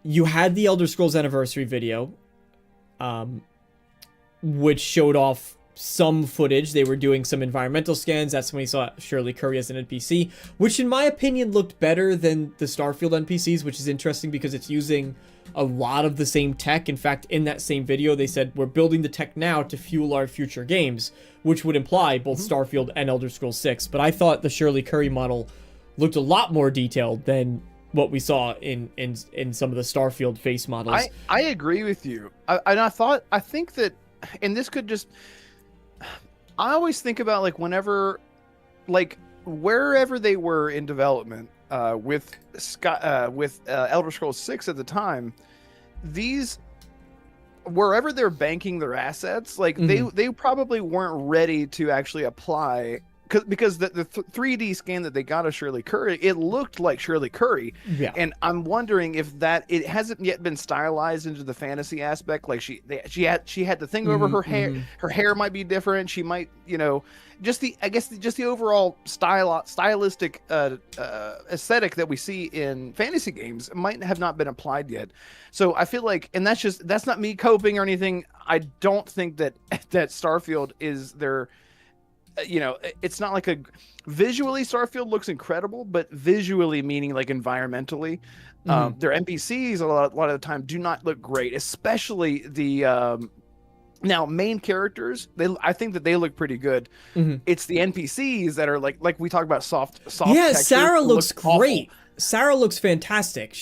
you had the Elder Scrolls Anniversary video, which showed off some footage. They were doing some environmental scans. That's when we saw Shirley Curry as an NPC, which in my opinion looked better than the Starfield NPCs, which is interesting because it's using a lot of the same tech. In fact, in that same video, they said, we're building the tech now to fuel our future games, which would imply both Starfield and Elder Scrolls 6. But I thought the Shirley Curry model looked a lot more detailed than what we saw in some of the Starfield face models. I agree with you. I think that, and this could just, I always think about like whenever, like wherever they were in development with Elder Scrolls 6 at the time, these, wherever they're banking their assets, like they probably weren't ready to actually apply, because the 3D scan that they got of Shirley Curry, it looked like Shirley Curry. Yeah. And I'm wondering if that, it hasn't yet been stylized into the fantasy aspect. Like she had the thing over her hair. Her hair might be different. She might, just the overall stylistic aesthetic that we see in fantasy games might have not been applied yet. So I feel like, and that's not me coping or anything. I don't think that Starfield is their, it's not like visually Starfield looks incredible, but visually meaning like environmentally, their NPCs a lot of the time do not look great, especially the now main characters. I think that they look pretty good. It's the NPCs that are like we talk about soft. Yeah, Sarah looks great. Awful. Sarah looks fantastic.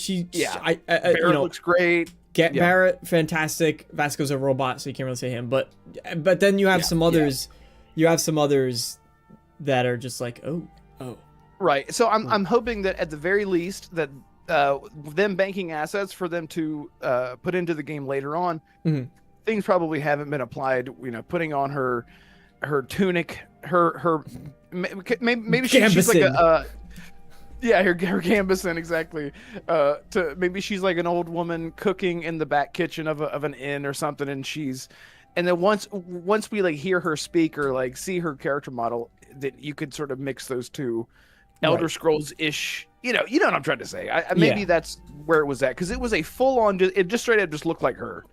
Barrett looks great. Barrett, fantastic. Vasco's a robot, so you can't really say him. But then you have some others. You have some others that are just like, oh. Right. So I'm hoping that at the very least that them banking assets for them to put into the game later on, things probably haven't been applied. Putting on her tunic, maybe she's like her gambeson, exactly. Maybe she's like an old woman cooking in the back kitchen of an inn or something, and then once we like hear her speak or like see her character model, that you could sort of mix those two Elder Scrolls-ish. You know what I'm trying to say. Maybe that's where it was at, because it was a full-on. It just straight up just looked like her.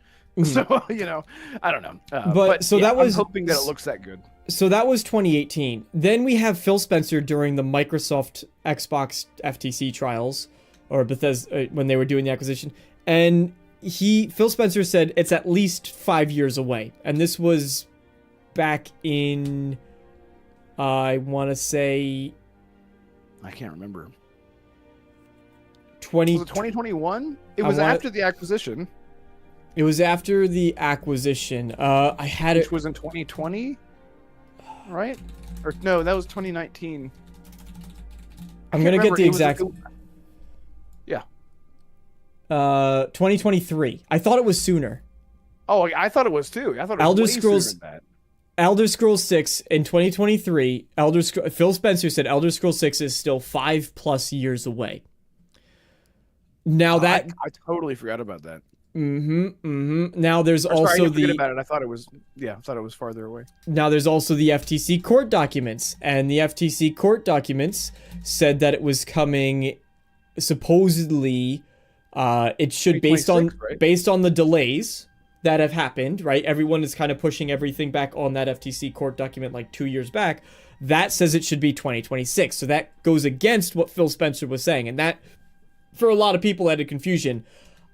So I don't know. I'm hoping that it looks that good. So that was 2018. Then we have Phil Spencer during the Microsoft Xbox FTC trials, or Bethesda, when they were doing the acquisition, and Phil Spencer said it's at least 5 years away. And this was back in, I want to say, I can't remember. 2021? It was after the acquisition. It was after the acquisition. I had Which was in 2020, right? Or no, that was 2019. I'm going to get the exact... 2023. I thought it was sooner. Oh, I thought it was too. I thought it was way sooner than that. Elder Scrolls 6 in 2023. Phil Spencer said Elder Scrolls 6 is still 5+ years away. Now I totally forgot about that. Now there's Or, sorry, I also didn't forget the about it. I thought it was farther away. now there's also the FTC court documents, and the FTC court documents said that it was coming supposedly it should based on 2026, right? based on the delays that have happened, right? Everyone is kind of pushing everything back on that FTC court document like 2 years back. That says it should be 2026. So that goes against what Phil Spencer was saying, and that for a lot of people added confusion.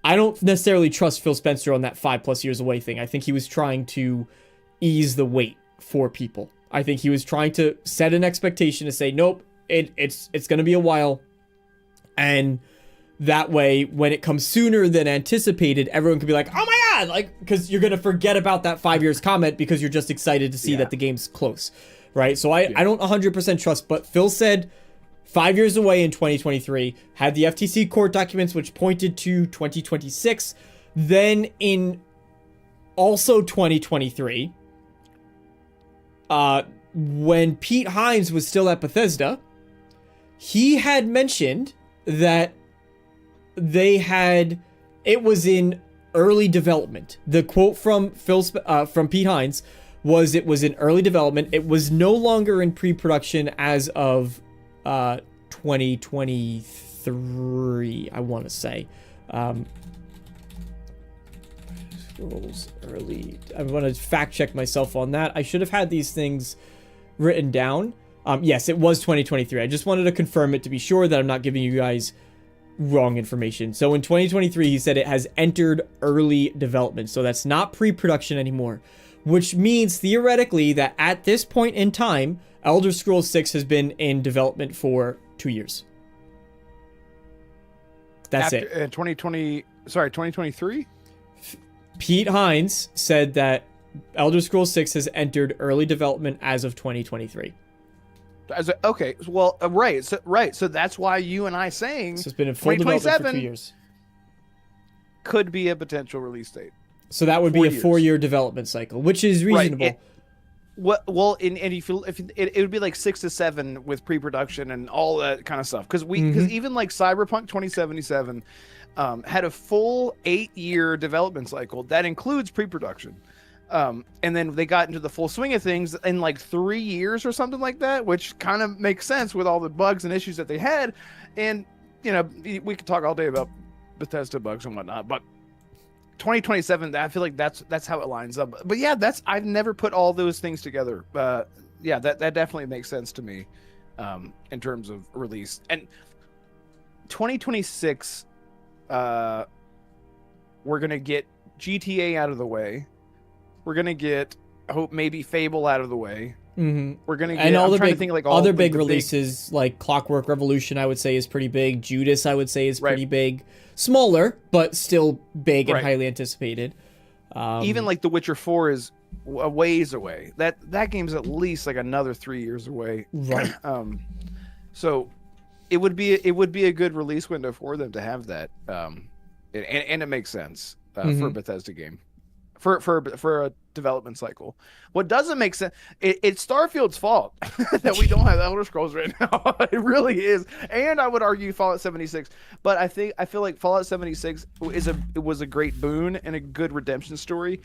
I don't necessarily trust Phil Spencer on that 5+ years away thing. I think he was trying to ease the weight for people. I think he was trying to set an expectation to say, nope, it's going to be a while. And that way, when it comes sooner than anticipated, everyone can be like, oh my God, like, because you're going to forget about that 5 years comment because you're just excited to see that the game's close, right? So I don't 100% trust, but Phil said 5 years away in 2023, had the FTC court documents, which pointed to 2026. Then in also 2023, when Pete Hines was still at Bethesda, he had mentioned that it was in early development. The quote from from Pete Hines was, it was in early development. It was no longer in pre-production as of 2023, I want to say. Scrolls early. I want to fact check myself on that. I should have had these things written down. Yes, it was 2023. I just wanted to confirm it to be sure that I'm not giving you guys wrong information. So in 2023, he said it has entered early development. So that's not pre-production anymore, which means theoretically that at this point in time, Elder Scrolls 6 has been in development for 2 years. That's it. 2023? Pete Hines said that Elder Scrolls 6 has entered early development as of 2023. Okay, well, right. So that's why you and I saying So it's been in full development for 2 years. Could be a potential release date. So that would be a 4-year development cycle, which is reasonable. Right. If it would be like 6 to 7 with pre-production and all that kind of stuff, because even like Cyberpunk 2077 had a full 8-year development cycle that includes pre-production, and then they got into the full swing of things in like 3 years or something like that, which kind of makes sense with all the bugs and issues that they had. And we could talk all day about Bethesda bugs and whatnot, but 2027, I feel like that's how it lines up. But yeah, I've never put all those things together. Yeah, that definitely makes sense to me, in terms of release. And 2026, we're gonna get GTA out of the way. We're gonna get, I hope, maybe Fable out of the way. We're gonna get, and all I'm the trying big, to think like other big releases like Clockwork Revolution, I would say is pretty big. Judas, I would say is pretty big. Smaller, but still big and highly anticipated. Even like The Witcher 4 is a ways away. That game's at least like another 3 years away. Right. So it would be a good release window for them to have that. And it makes sense for a Bethesda game. For a development cycle. What doesn't make sense, it's Starfield's fault that we don't have Elder Scrolls right now. It really is. And I would argue Fallout 76, but I feel like Fallout 76 was a great boon and a good redemption story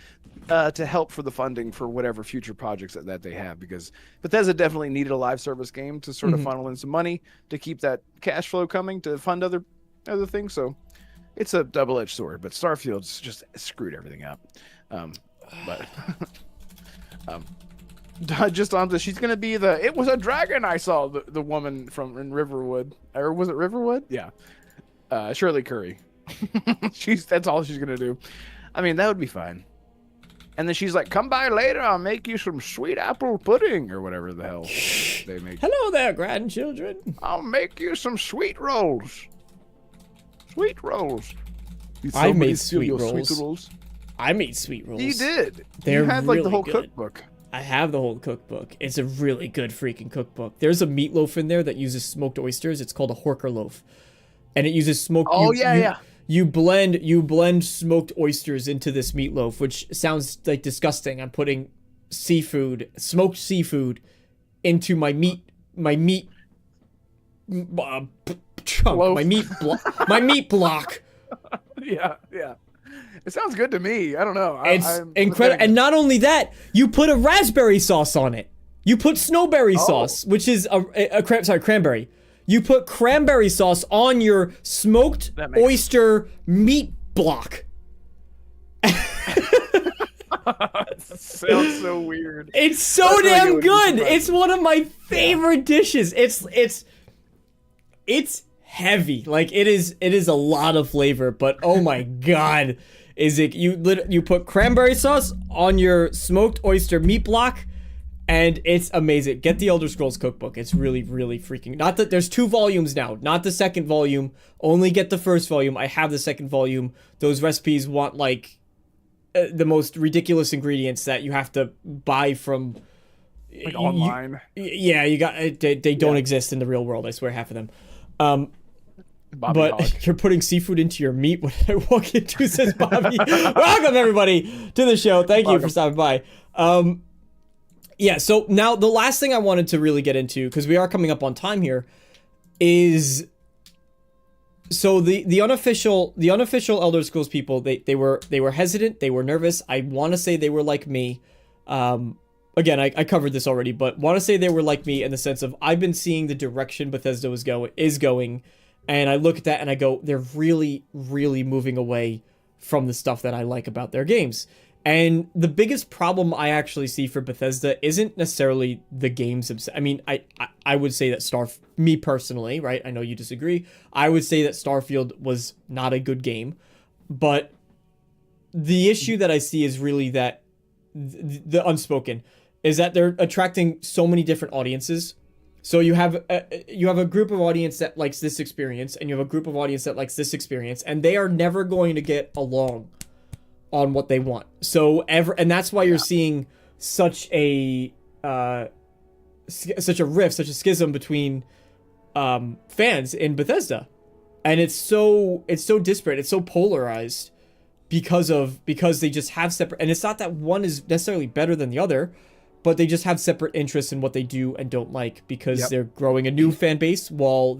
to help for the funding for whatever future projects that they have, because Bethesda definitely needed a live service game to sort of funnel in some money to keep that cash flow coming to fund other things. So it's a double-edged sword, but Starfield's just screwed everything up. Just on the, she's gonna be it was a dragon I saw, the woman in Riverwood, or was it Riverwood? Yeah, Shirley Curry. That's all she's gonna do. I mean, that would be fine. And then she's like, "Come by later, I'll make you some sweet apple pudding," or whatever the hell they make. Hello there, grandchildren. I'll make you some sweet rolls. Sweet rolls. I made sweet rolls. I made sweet rolls. You did. They're you had really like the whole good. cookbook. I have the whole cookbook. It's a really good freaking cookbook. There's a meatloaf in there that uses smoked oysters. It's called a Horker loaf, and it uses smoked. You blend smoked oysters into this meatloaf, which sounds like disgusting. I'm putting smoked seafood, into my meat chunk, my meat block. Yeah. It sounds good to me. I don't know. It's I'm incredible. And not only that, you put a raspberry sauce on it. You put snowberry sauce, which is cranberry. You put cranberry sauce on your smoked oyster meat block. Sounds so weird. It's so damn good. It's one of my favorite dishes. It's heavy. Like it is a lot of flavor, but oh my god, is it you put cranberry sauce on your smoked oyster meat block, and it's amazing. Get the Elder Scrolls cookbook. It's really, really freaking. Not that there's 2 volumes now, not the second volume. Only get the first volume. I have the second volume. Those recipes want like the most ridiculous ingredients that you have to buy from like online. You got they don't exist in the real world. I swear, half of them. Bobby Hawk. You're putting seafood into your meat. What did I walk into? Says Bobby. Welcome everybody to the show. Thank you for stopping by. Yeah. So now the last thing I wanted to really get into, because we are coming up on time here, is so the unofficial Elder Scrolls people. They were hesitant. They were nervous. I want to say they were like me. Again, I covered this already, but want to say they were like me in the sense of I've been seeing the direction Bethesda is going, and I look at that and I go, they're really, really moving away from the stuff that I like about their games. And the biggest problem I actually see for Bethesda isn't necessarily the games themselves. I mean, I would say that me personally, right? I know you disagree. I would say that Starfield was not a good game, but the issue that I see is really that the unspoken is that they're attracting so many different audiences. So you have a group of audience that likes this experience, and you have a group of audience that likes this experience, and they are never going to get along on what they want. And that's why you're seeing such a rift, such a schism between fans in Bethesda, and it's so disparate, it's so polarized because they just have separate. And it's not that one is necessarily better than the other, but they just have separate interests in what they do and don't like, because they're growing a new fan base while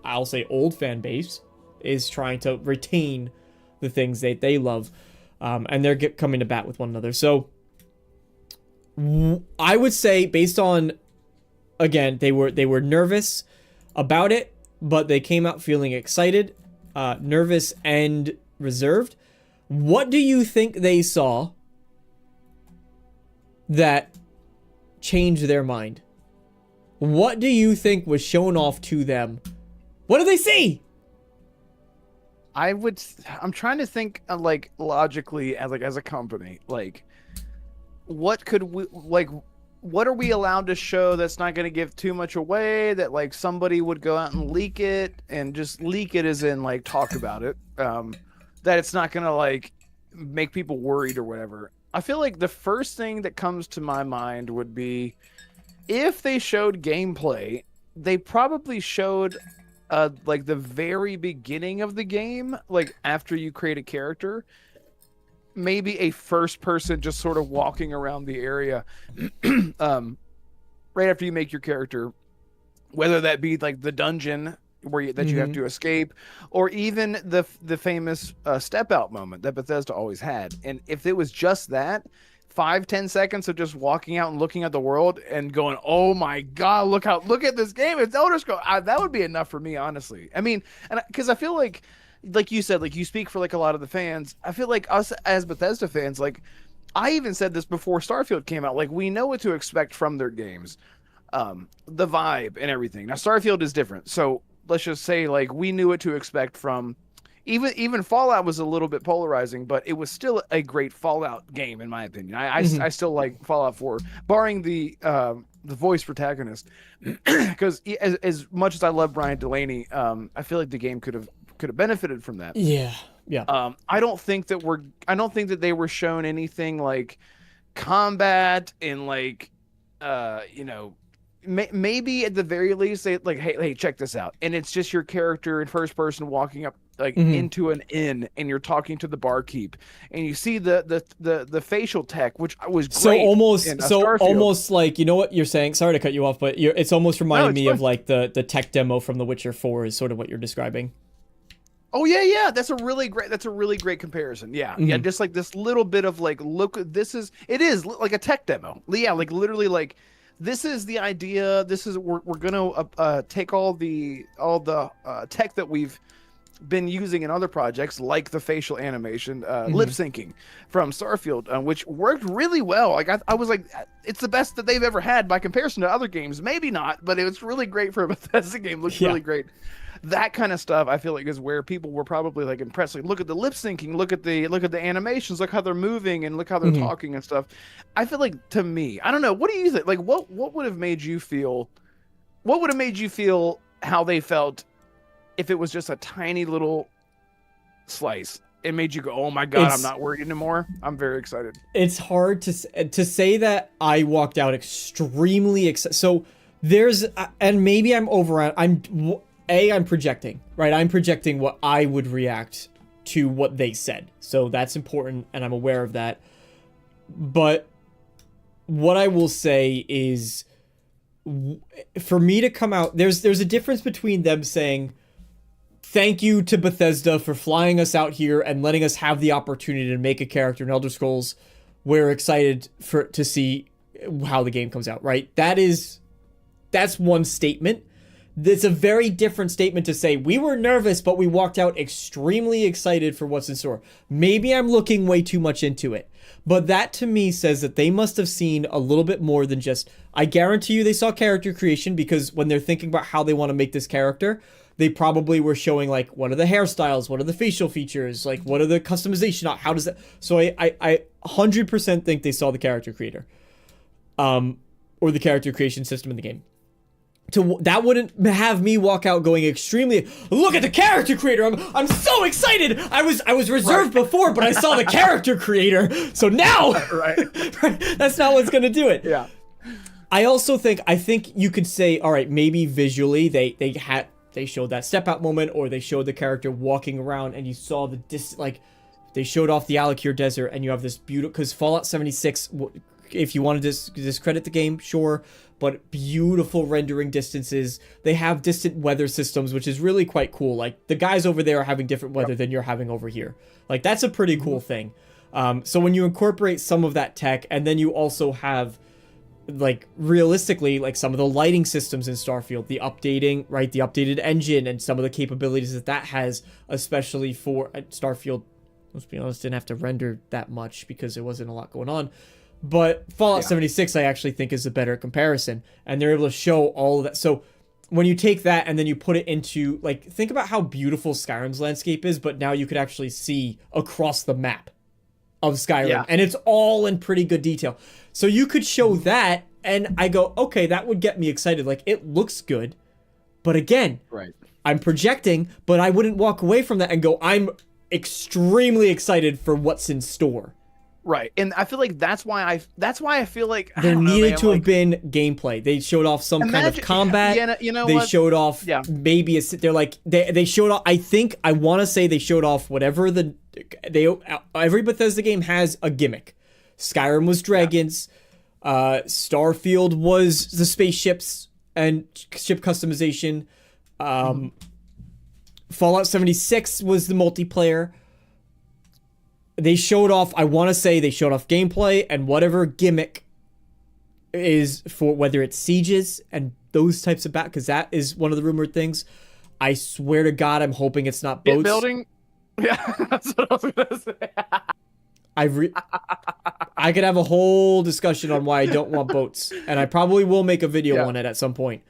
I'll say old fan base is trying to retain the things that they love, and they're coming to bat with one another. So I would say, based on, again, they were nervous about it, but they came out feeling excited, nervous, and reserved. What do you think they saw that changed their mind? What do you think was shown off to them? What did they see? I'm trying to think like logically as a company, like what are we allowed to show that's not going to give too much away, that like somebody would go out and leak it, and just leak it as in like talk about it, that it's not going to like make people worried or whatever. I feel like the first thing that comes to my mind would be, if they showed gameplay, they probably showed like the very beginning of the game, like after you create a character, maybe a first person just sort of walking around the area right after you make your character, whether that be like the dungeon where you have to escape, or even the famous step out moment that Bethesda always had. And if it was just that 5-10 seconds of just walking out and looking at the world and going, oh my god, look at this game, it's Elder Scrolls, that would be enough for me, honestly. I mean, and because I feel like you said, like you speak for like a lot of the fans, I feel like us as Bethesda fans, like I even said this before Starfield came out, like we know what to expect from their games, the vibe and everything. Now Starfield is different, so let's just say like we knew what to expect from, even Fallout was a little bit polarizing, but it was still a great Fallout game in my opinion. I still like Fallout 4, barring the voice protagonist, because as much as I love Brian Delaney, I feel like the game could have benefited from that. Yeah. I don't think that they were shown anything like combat and like maybe at the very least they like, hey, check this out, and it's just your character in first person walking up like into an inn, and you're talking to the barkeep, and you see the facial tech, which was great. So almost like, you know what you're saying, sorry to cut you off, but it's almost reminding me of like the tech demo from The Witcher 4 is sort of what you're describing. Oh yeah. That's a really great comparison. Yeah. Yeah, just like this little bit of like, look, it is like a tech demo. Yeah, like literally like this is the idea. This is we're gonna take all the tech that we've been using in other projects, like the facial animation, lip syncing from Starfield, which worked really well. Like I was like, it's the best that they've ever had by comparison to other games. Maybe not, but it was really great for a Bethesda game. Looked really great. That kind of stuff I feel like is where people were probably like impressed. Like, look at the lip syncing, look at the animations, look how they're moving and look how they're talking and stuff. I feel like, to me, I don't know, what do you think? Like what would have made you feel how they felt if it was just a tiny little slice? It made you go, oh my god, I'm not worried anymore. I'm very excited. It's hard to say that I walked out extremely excited. So there's, and maybe I'm I'm projecting, right? I'm projecting what I would react to what they said. So that's important, and I'm aware of that. But what I will say is, for me to come out, there's a difference between them saying, thank you to Bethesda for flying us out here and letting us have the opportunity to make a character in Elder Scrolls. We're excited to see how the game comes out, right? That's one statement. It's a very different statement to say, we were nervous, but we walked out extremely excited for what's in store. Maybe I'm looking way too much into it, but that to me says that they must have seen a little bit more than just, I guarantee you they saw character creation, because when they're thinking about how they want to make this character, they probably were showing like, what are the hairstyles? What are the facial features? Like, what are the customization? How does that? So I 100% think they saw the character creator, or the character creation system in the game. That wouldn't have me walk out going extremely, look at the character creator. I'm so excited. I was reserved before, but I saw the character creator. So now, right. That's not what's going to do it. Yeah. I think you could say, all right, maybe visually they showed that step out moment, or they showed the character walking around and you saw like they showed off the Alakir Desert, and you have this beautiful, because Fallout 76, if you want to discredit the game, sure, but beautiful rendering distances. They have distant weather systems, which is really quite cool. Like, the guys over there are having different weather than you're having over here. Like, that's a pretty cool thing. So when you incorporate some of that tech, and then you also have, like, realistically, like, some of the lighting systems in Starfield, the updated engine, and some of the capabilities that has, especially for Starfield, let's be honest, didn't have to render that much because there wasn't a lot going on. But Fallout 76, I actually think, is a better comparison, and they're able to show all of that. So when you take that and then you put it into, like, think about how beautiful Skyrim's landscape is, but now you could actually see across the map of Skyrim, and it's all in pretty good detail. So you could show that, and I go, okay, that would get me excited. Like, it looks good, but again, I'm projecting, but I wouldn't walk away from that and go, I'm extremely excited for what's in store. Right, and I feel like that's why I feel like there needed to have been gameplay. They showed off some kind of combat. Yeah, you know they what? showed off maybe they showed off. I want to say they showed off whatever every Bethesda game has a gimmick. Skyrim was dragons. Starfield was the spaceships and ship customization. Fallout 76 was the multiplayer. They showed off, I want to say they showed off gameplay and whatever gimmick is for, whether it's sieges and those types of because that is one of the rumored things. I swear to God, I'm hoping it's not boats. Building? Yeah, that's what I was going to say. I could have a whole discussion on why I don't want boats, and I probably will make a video on it at some point.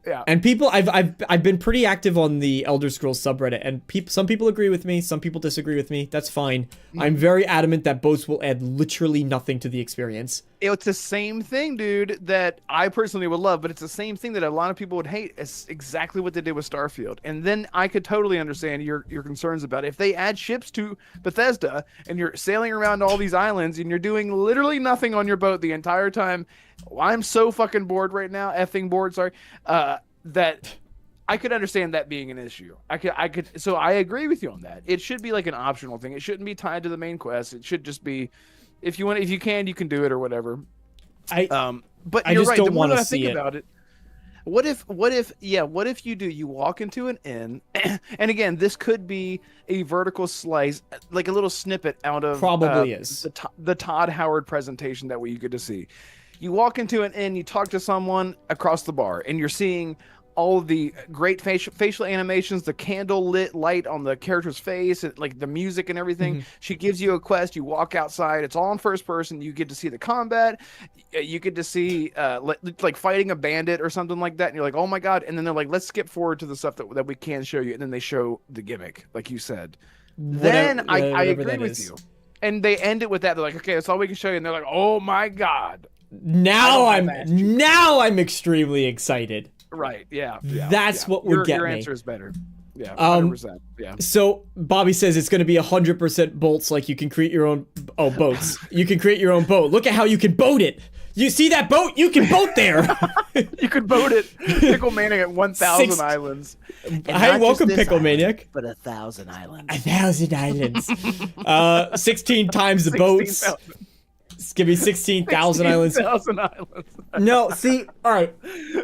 Yeah. And people, I've been pretty active on the Elder Scrolls subreddit, and some people agree with me, some people disagree with me. That's fine. I'm very adamant that boats will add literally nothing to the experience. It's the same thing, dude, that I personally would love, but it's the same thing that a lot of people would hate. It's exactly what they did with Starfield. And then I could totally understand your concerns about it. If they add ships to Bethesda and you're sailing around all these islands and you're doing literally nothing on your boat the entire time, I'm so fucking bored right now, effing bored, sorry, that I could understand that being an issue. So I agree with you on that. It should be like an optional thing. It shouldn't be tied to the main quest. It should just be, if you can do it or whatever. But I you're just right. don't The more want that to I see think it. about it, What if you do, you walk into an inn, and again, this could be a vertical slice, like a little snippet out of Probably is. the Todd Howard presentation that we get to see. You walk into an inn, you talk to someone across the bar, and you're seeing all of the great facial animations, the candle lit light on the character's face, and like the music and everything. Mm-hmm. She gives you a quest, you walk outside, it's all in first person, you get to see the combat, you get to see like fighting a bandit or something like that, and you're like, oh my god. And then they're like, let's skip forward to the stuff that we can show you, and then they show the gimmick, like you said. Then I agree with you. And they end it with that. They're like, okay, that's all we can show you. And they're like, oh my god. Now I'm extremely excited. Right. Yeah. That's what would get me. Your answer is better. Yeah. 100%. Yeah. So Bobby says it's going to be 100% bolts. Like you can create your own boats. You can create your own boat. Look at how you can boat it. You see that boat? You can boat there. You could boat it. Pickle Maniac at 1,000 islands. Hi, welcome, Pickle Maniac. But 1,000 islands. 1,000 islands. 16 times the boats. Give me 16,000 islands. 16,000 islands. No, see, all right.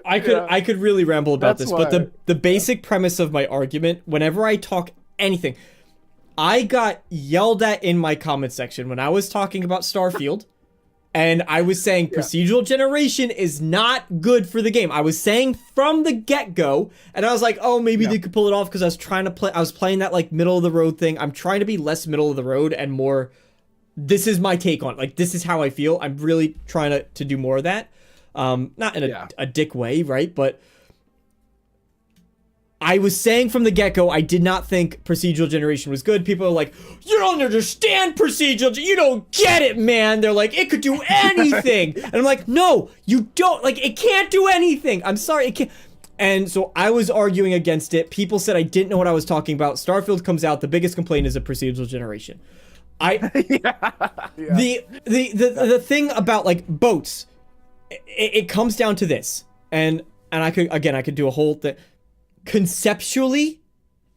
I could really ramble about That's this, but the basic premise of my argument, whenever I talk anything, I got yelled at in my comment section when I was talking about Starfield, and I was saying procedural generation is not good for the game. I was saying from the get-go, and I was like, oh, maybe they could pull it off because I was playing that like middle of the road thing. I'm trying to be less middle of the road and more. This is my take on it. Like, this is how I feel. I'm really trying to do more of that. Not in a dick way, right? But I was saying from the get-go, I did not think procedural generation was good. People are like, you don't understand procedural. You don't get it, man. They're like, it could do anything. And I'm like, no, you don't. Like, it can't do anything. I'm sorry, it can't. And so I was arguing against it. People said I didn't know what I was talking about. Starfield comes out. The biggest complaint is a procedural generation. The thing about like boats, it comes down to this, and I could do a whole thing. Conceptually,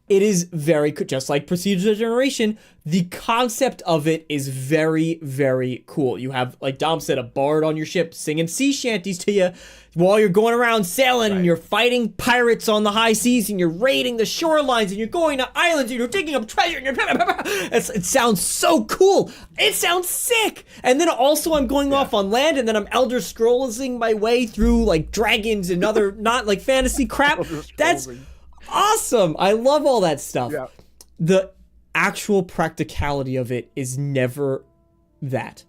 it is very just like procedural generation. The concept of it is very, very cool. You have, like Dom said, a bard on your ship singing sea shanties to you while you're going around sailing, and you're fighting pirates on the high seas, and you're raiding the shorelines, and you're going to islands, and you're digging up treasure, and it sounds so cool. It sounds sick. And then also I'm going off on land, and then I'm Elder Scrollsing my way through like dragons and other not like fantasy crap. That's awesome. I love all that stuff. Yeah. The actual practicality of it is never that.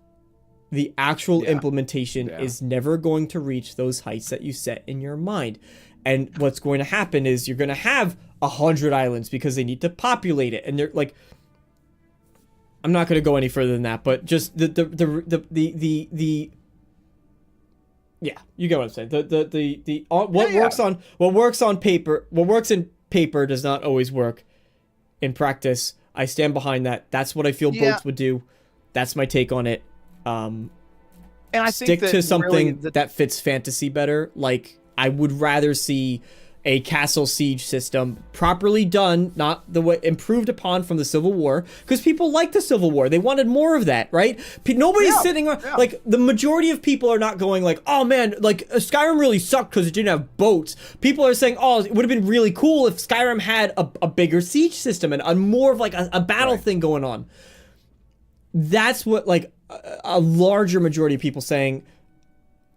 The actual implementation is never going to reach those heights that you set in your mind. And what's going to happen is you're going to have 100 islands because they need to populate it. And they're like, I'm not going to go any further than that, but just the yeah, you get what I'm saying. What works on paper, what works in paper does not always work in practice. I stand behind that. That's what I feel bolts would do. That's my take on it. And I stick to something that fits fantasy better. Like, I would rather see a castle siege system properly done, not the way improved upon from the Civil War, because people like the Civil War. They wanted more of that, right? Nobody's sitting around, like, the majority of people are not going like, oh man, like Skyrim really sucked because it didn't have boats. People are saying, oh, it would have been really cool if Skyrim had a bigger siege system and more of like a battle thing going on. That's what like a larger majority of people saying.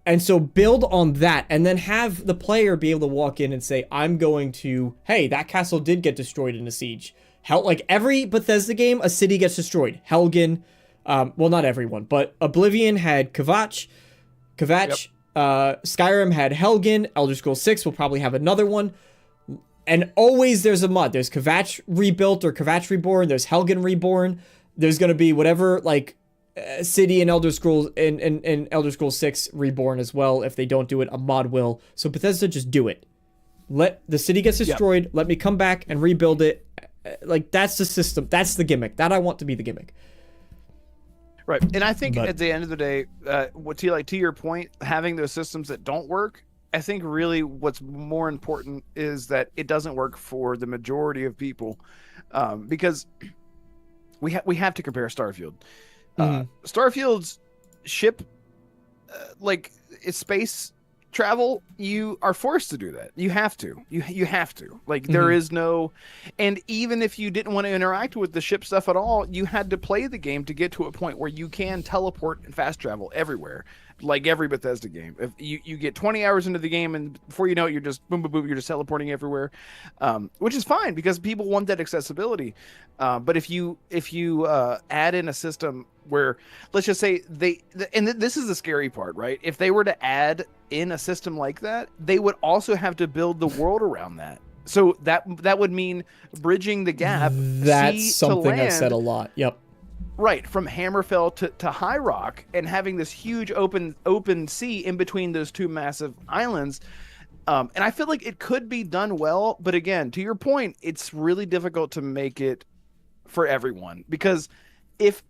And so build on that, and then have the player be able to walk in and say, I'm going to, hey, that castle did get destroyed in a siege. Like every Bethesda game, a city gets destroyed. Helgen, well, not everyone, but Oblivion had Kvatch. Skyrim had Helgen. Elder Scrolls 6 will probably have another one. And always there's a mod. There's Kvatch Rebuilt or Kvatch Reborn. There's Helgen Reborn. There's going to be whatever, like, city in Elder Scrolls in Elder Scrolls 6 Reborn as well. If they don't do it, a mod will. So Bethesda, just do it. Let the city gets destroyed. Let me come back and rebuild it. Like, that's the system. That's the gimmick. That I want to be the gimmick. Right. And I think at the end of the day, to your point, having those systems that don't work, I think really what's more important is that it doesn't work for the majority of people, because we have to compare Starfield. Starfield's ship, like its space travel, you are forced to do that. You have to. You have to. Like, there is no, and even if you didn't want to interact with the ship stuff at all, you had to play the game to get to a point where you can teleport and fast travel everywhere, like every Bethesda game. If you get 20 hours into the game, and before you know it, you're just boom, boom, boom, you're just teleporting everywhere, which is fine because people want that accessibility. But if you add in a system where, let's just say this is the scary part, right? If they were to add in a system like that, they would also have to build the world around that. So that would mean bridging the gap. That's something I've said a lot. Yep. Right, from Hammerfell to High Rock, and having this huge open sea in between those two massive islands. And I feel like it could be done well, but again, to your point, it's really difficult to make it for everyone, because if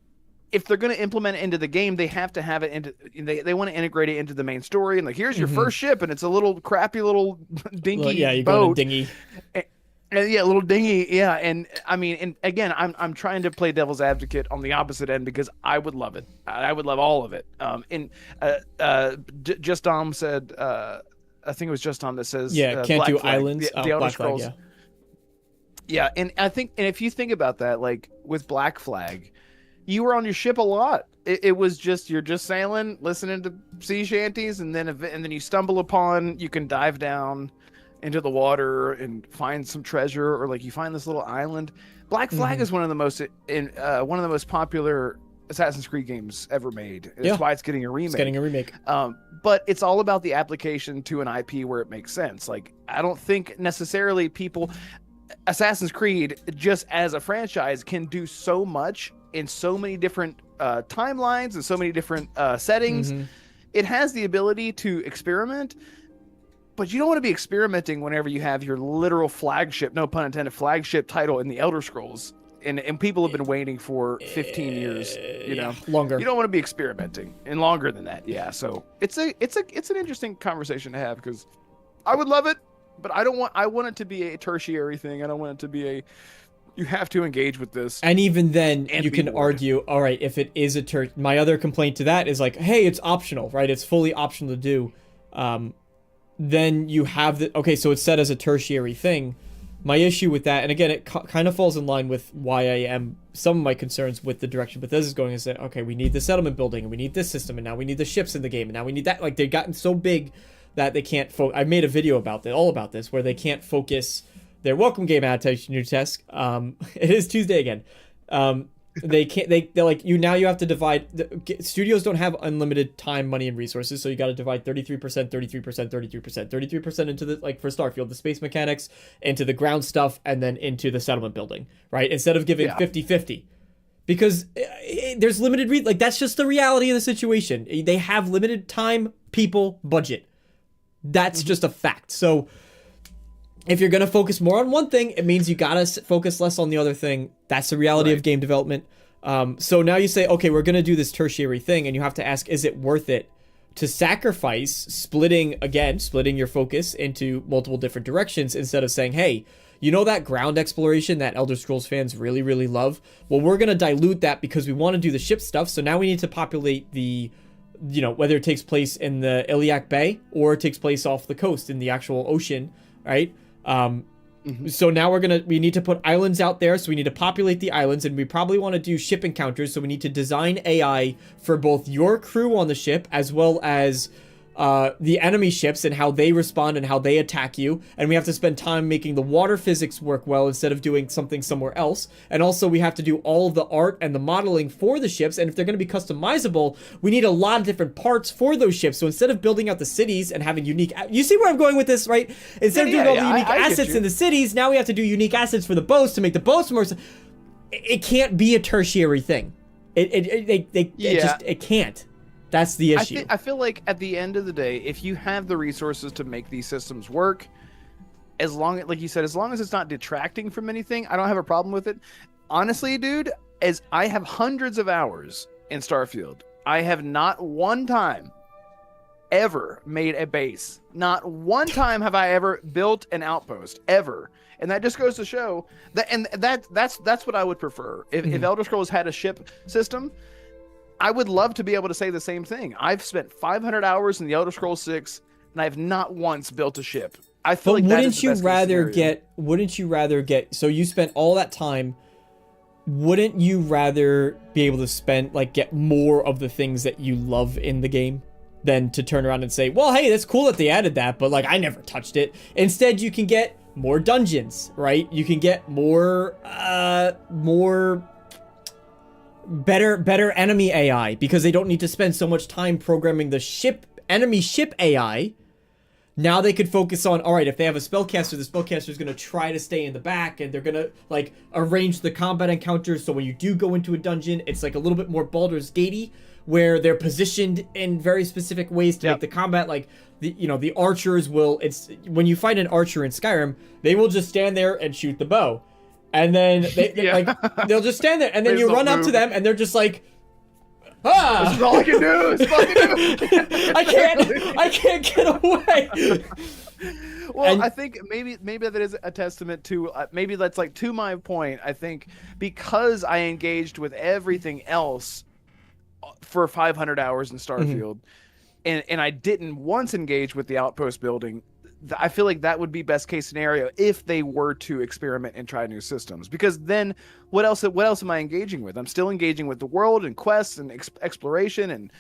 they're going to implement it into the game, they have to have it into, they want to integrate it into the main story, and like, here's your first ship, and it's a little crappy little dinky you boat. go in a dinghy. Yeah, a little dingy. Yeah, and I mean, and again, I'm trying to play devil's advocate on the opposite end because I would love it. I would love all of it. Just Dom said, I think it was Just Dom that says, can't Black do Flag, islands. the Elder Black Scrolls. Flag, yeah, and I think, and if you think about that, like with Black Flag, you were on your ship a lot. It was just, you're just sailing, listening to sea shanties, and then you stumble upon, you can dive down into the water and find some treasure, or like you find this little island. Black Flag is one of the most popular Assassin's Creed games ever made. That's why it's getting a remake. It's getting a remake. But it's all about the application to an IP where it makes sense. Like, I don't think necessarily Assassin's Creed, just as a franchise, can do so much in so many different timelines and so many different settings. It has the ability to experiment, but you don't want to be experimenting whenever you have your literal flagship, no pun intended, flagship title in the Elder Scrolls, and people have been waiting for 15 years, longer. You don't want to be experimenting, and longer than that. Yeah, so it's an interesting conversation to have, because I would love it, but I want it to be a tertiary thing. I don't want it to be you have to engage with this. And even then, you can argue, all right, if it is my other complaint to that is like, hey, it's optional, right? It's fully optional to do. Then you have so it's set as a tertiary thing. My issue with that, and again, it kind of falls in line with why I am, some of my concerns with the direction Bethesda is going, is that, okay, we need the settlement building, and we need this system, and now we need the ships in the game, and now we need that. Like, they've gotten so big that they can't I made a video all about this, where they can't focus their welcome game adaptation to desk. It is Tuesday again. They're like, you have to divide. Studios don't have unlimited time, money, and resources, so you got to divide 33%, 33%, 33%, 33% into the, like for Starfield, the space mechanics, into the ground stuff, and then into the settlement building, right? Instead of giving 50-50. Because there's limited, that's just the reality of the situation. They have limited time, people, budget. That's just a fact. So if you're going to focus more on one thing, it means you got to focus less on the other thing. That's the reality of game development. So now you say, okay, we're going to do this tertiary thing, and you have to ask, is it worth it to sacrifice splitting your focus into multiple different directions, instead of saying, hey, that ground exploration that Elder Scrolls fans really, really love? Well, we're going to dilute that because we want to do the ship stuff. So now we need to populate the, whether it takes place in the Iliac Bay or it takes place off the coast in the actual ocean, right? So now we need to put islands out there, so we need to populate the islands, and we probably want to do ship encounters, so we need to design AI for both your crew on the ship as well as the enemy ships, and how they respond and how they attack you. And we have to spend time making the water physics work well instead of doing something somewhere else. And also we have to do all of the art and the modeling for the ships, and if they're going to be customizable, we need a lot of different parts for those ships. So instead of building out the cities and having you see where I'm going with this, right? Instead of doing all the unique assets in the cities, now we have to do unique assets for the boats to make the boats more. It can't be a tertiary thing. It can't. That's the issue. I feel like at the end of the day, if you have the resources to make these systems work, like you said, as long as it's not detracting from anything, I don't have a problem with it. Honestly, dude, as I have hundreds of hours in Starfield, I have not one time ever made a base. Not one time have I ever built an outpost, ever. And that just goes to show that, and that's what I would prefer. If Elder Scrolls had a ship system, I would love to be able to say the same thing. I've spent 500 hours in the Elder Scrolls 6, and I've not once built a ship. I feel But like that is wouldn't the you best case rather scenario. get? Wouldn't you rather get? So you spent all that time. Wouldn't you rather be able to spend get more of the things that you love in the game than to turn around and say, well, hey, that's cool that they added that, but I never touched it. Instead, you can get more dungeons, right? You can get more better enemy AI because they don't need to spend so much time programming the enemy ship AI. Now they could focus on, all right, if they have a spellcaster, the spellcaster is going to try to stay in the back, and they're going to arrange the combat encounters so when you do go into a dungeon, it's a little bit more Baldur's Gatey, where they're positioned in very specific ways to make the combat the archers will. It's when you fight an archer in Skyrim, they will just stand there and shoot the bow, and then they'll just stand there, and then you run up to them, and they're just like. Ah! This is all I can do. This is all I can do. I can't get away. Well, I think maybe that is a testament to maybe that's to my point. I think because I engaged with everything else for 500 hours in Starfield, and I didn't once engage with the outpost building. I feel like that would be best case scenario if they were to experiment and try new systems. Because then, what else am I engaging with? I'm still engaging with the world and quests and exploration and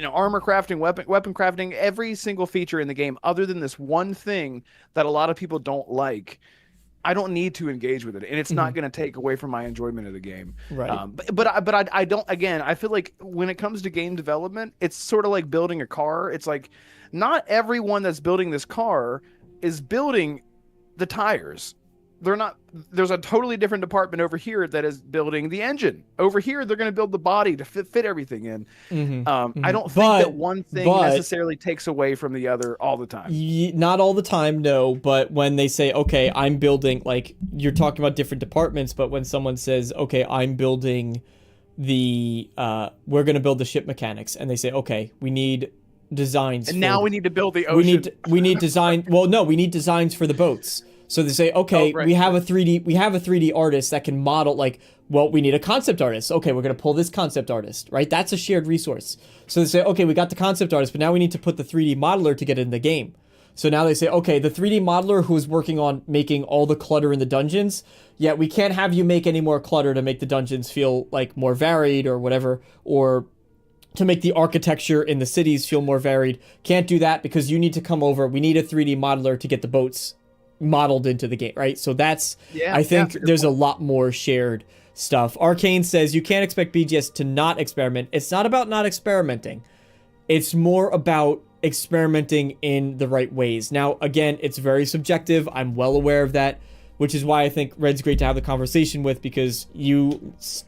armor crafting, weapon crafting, every single feature in the game, other than this one thing that a lot of people don't like. I don't need to engage with it, and it's not going to take away from my enjoyment of the game. Right. But I don't. Again, I feel like when it comes to game development, it's sort of like building a car. It's like not everyone that's building this car is building the tires. They're not. There's a totally different department over here that is building the engine. Over here, they're going to build the body to fit everything in. I don't think that one thing necessarily takes away from the other all the time. Not all the time, no. But when they say, okay, I'm building, you're talking about different departments, but when someone says, okay, I'm building we're going to build the ship mechanics, and they say, okay, we need designs. And now we need to build the ocean. We need design. Well, no, we need designs for the boats. So they say, okay, we have a 3D artist that can model, we need a concept artist. Okay, we're going to pull this concept artist, right? That's a shared resource. So they say, okay, we got the concept artist, but now we need to put the 3D modeler to get in the game. So now they say, okay, the 3D modeler who is working on making all the clutter in the dungeons, we can't have you make any more clutter to make the dungeons feel more varied or whatever, or to make the architecture in the cities feel more varied. Can't do that because you need to come over. We need a 3D modeler to get the boats modeled into the game, right? So that's I think there's a lot more shared stuff. Arcane says you can't expect BGS to not experiment. It's not about not experimenting. It's more about experimenting in the right ways. Now, again, it's very subjective. I'm well aware of that, which is why I think Red's great to have the conversation with, because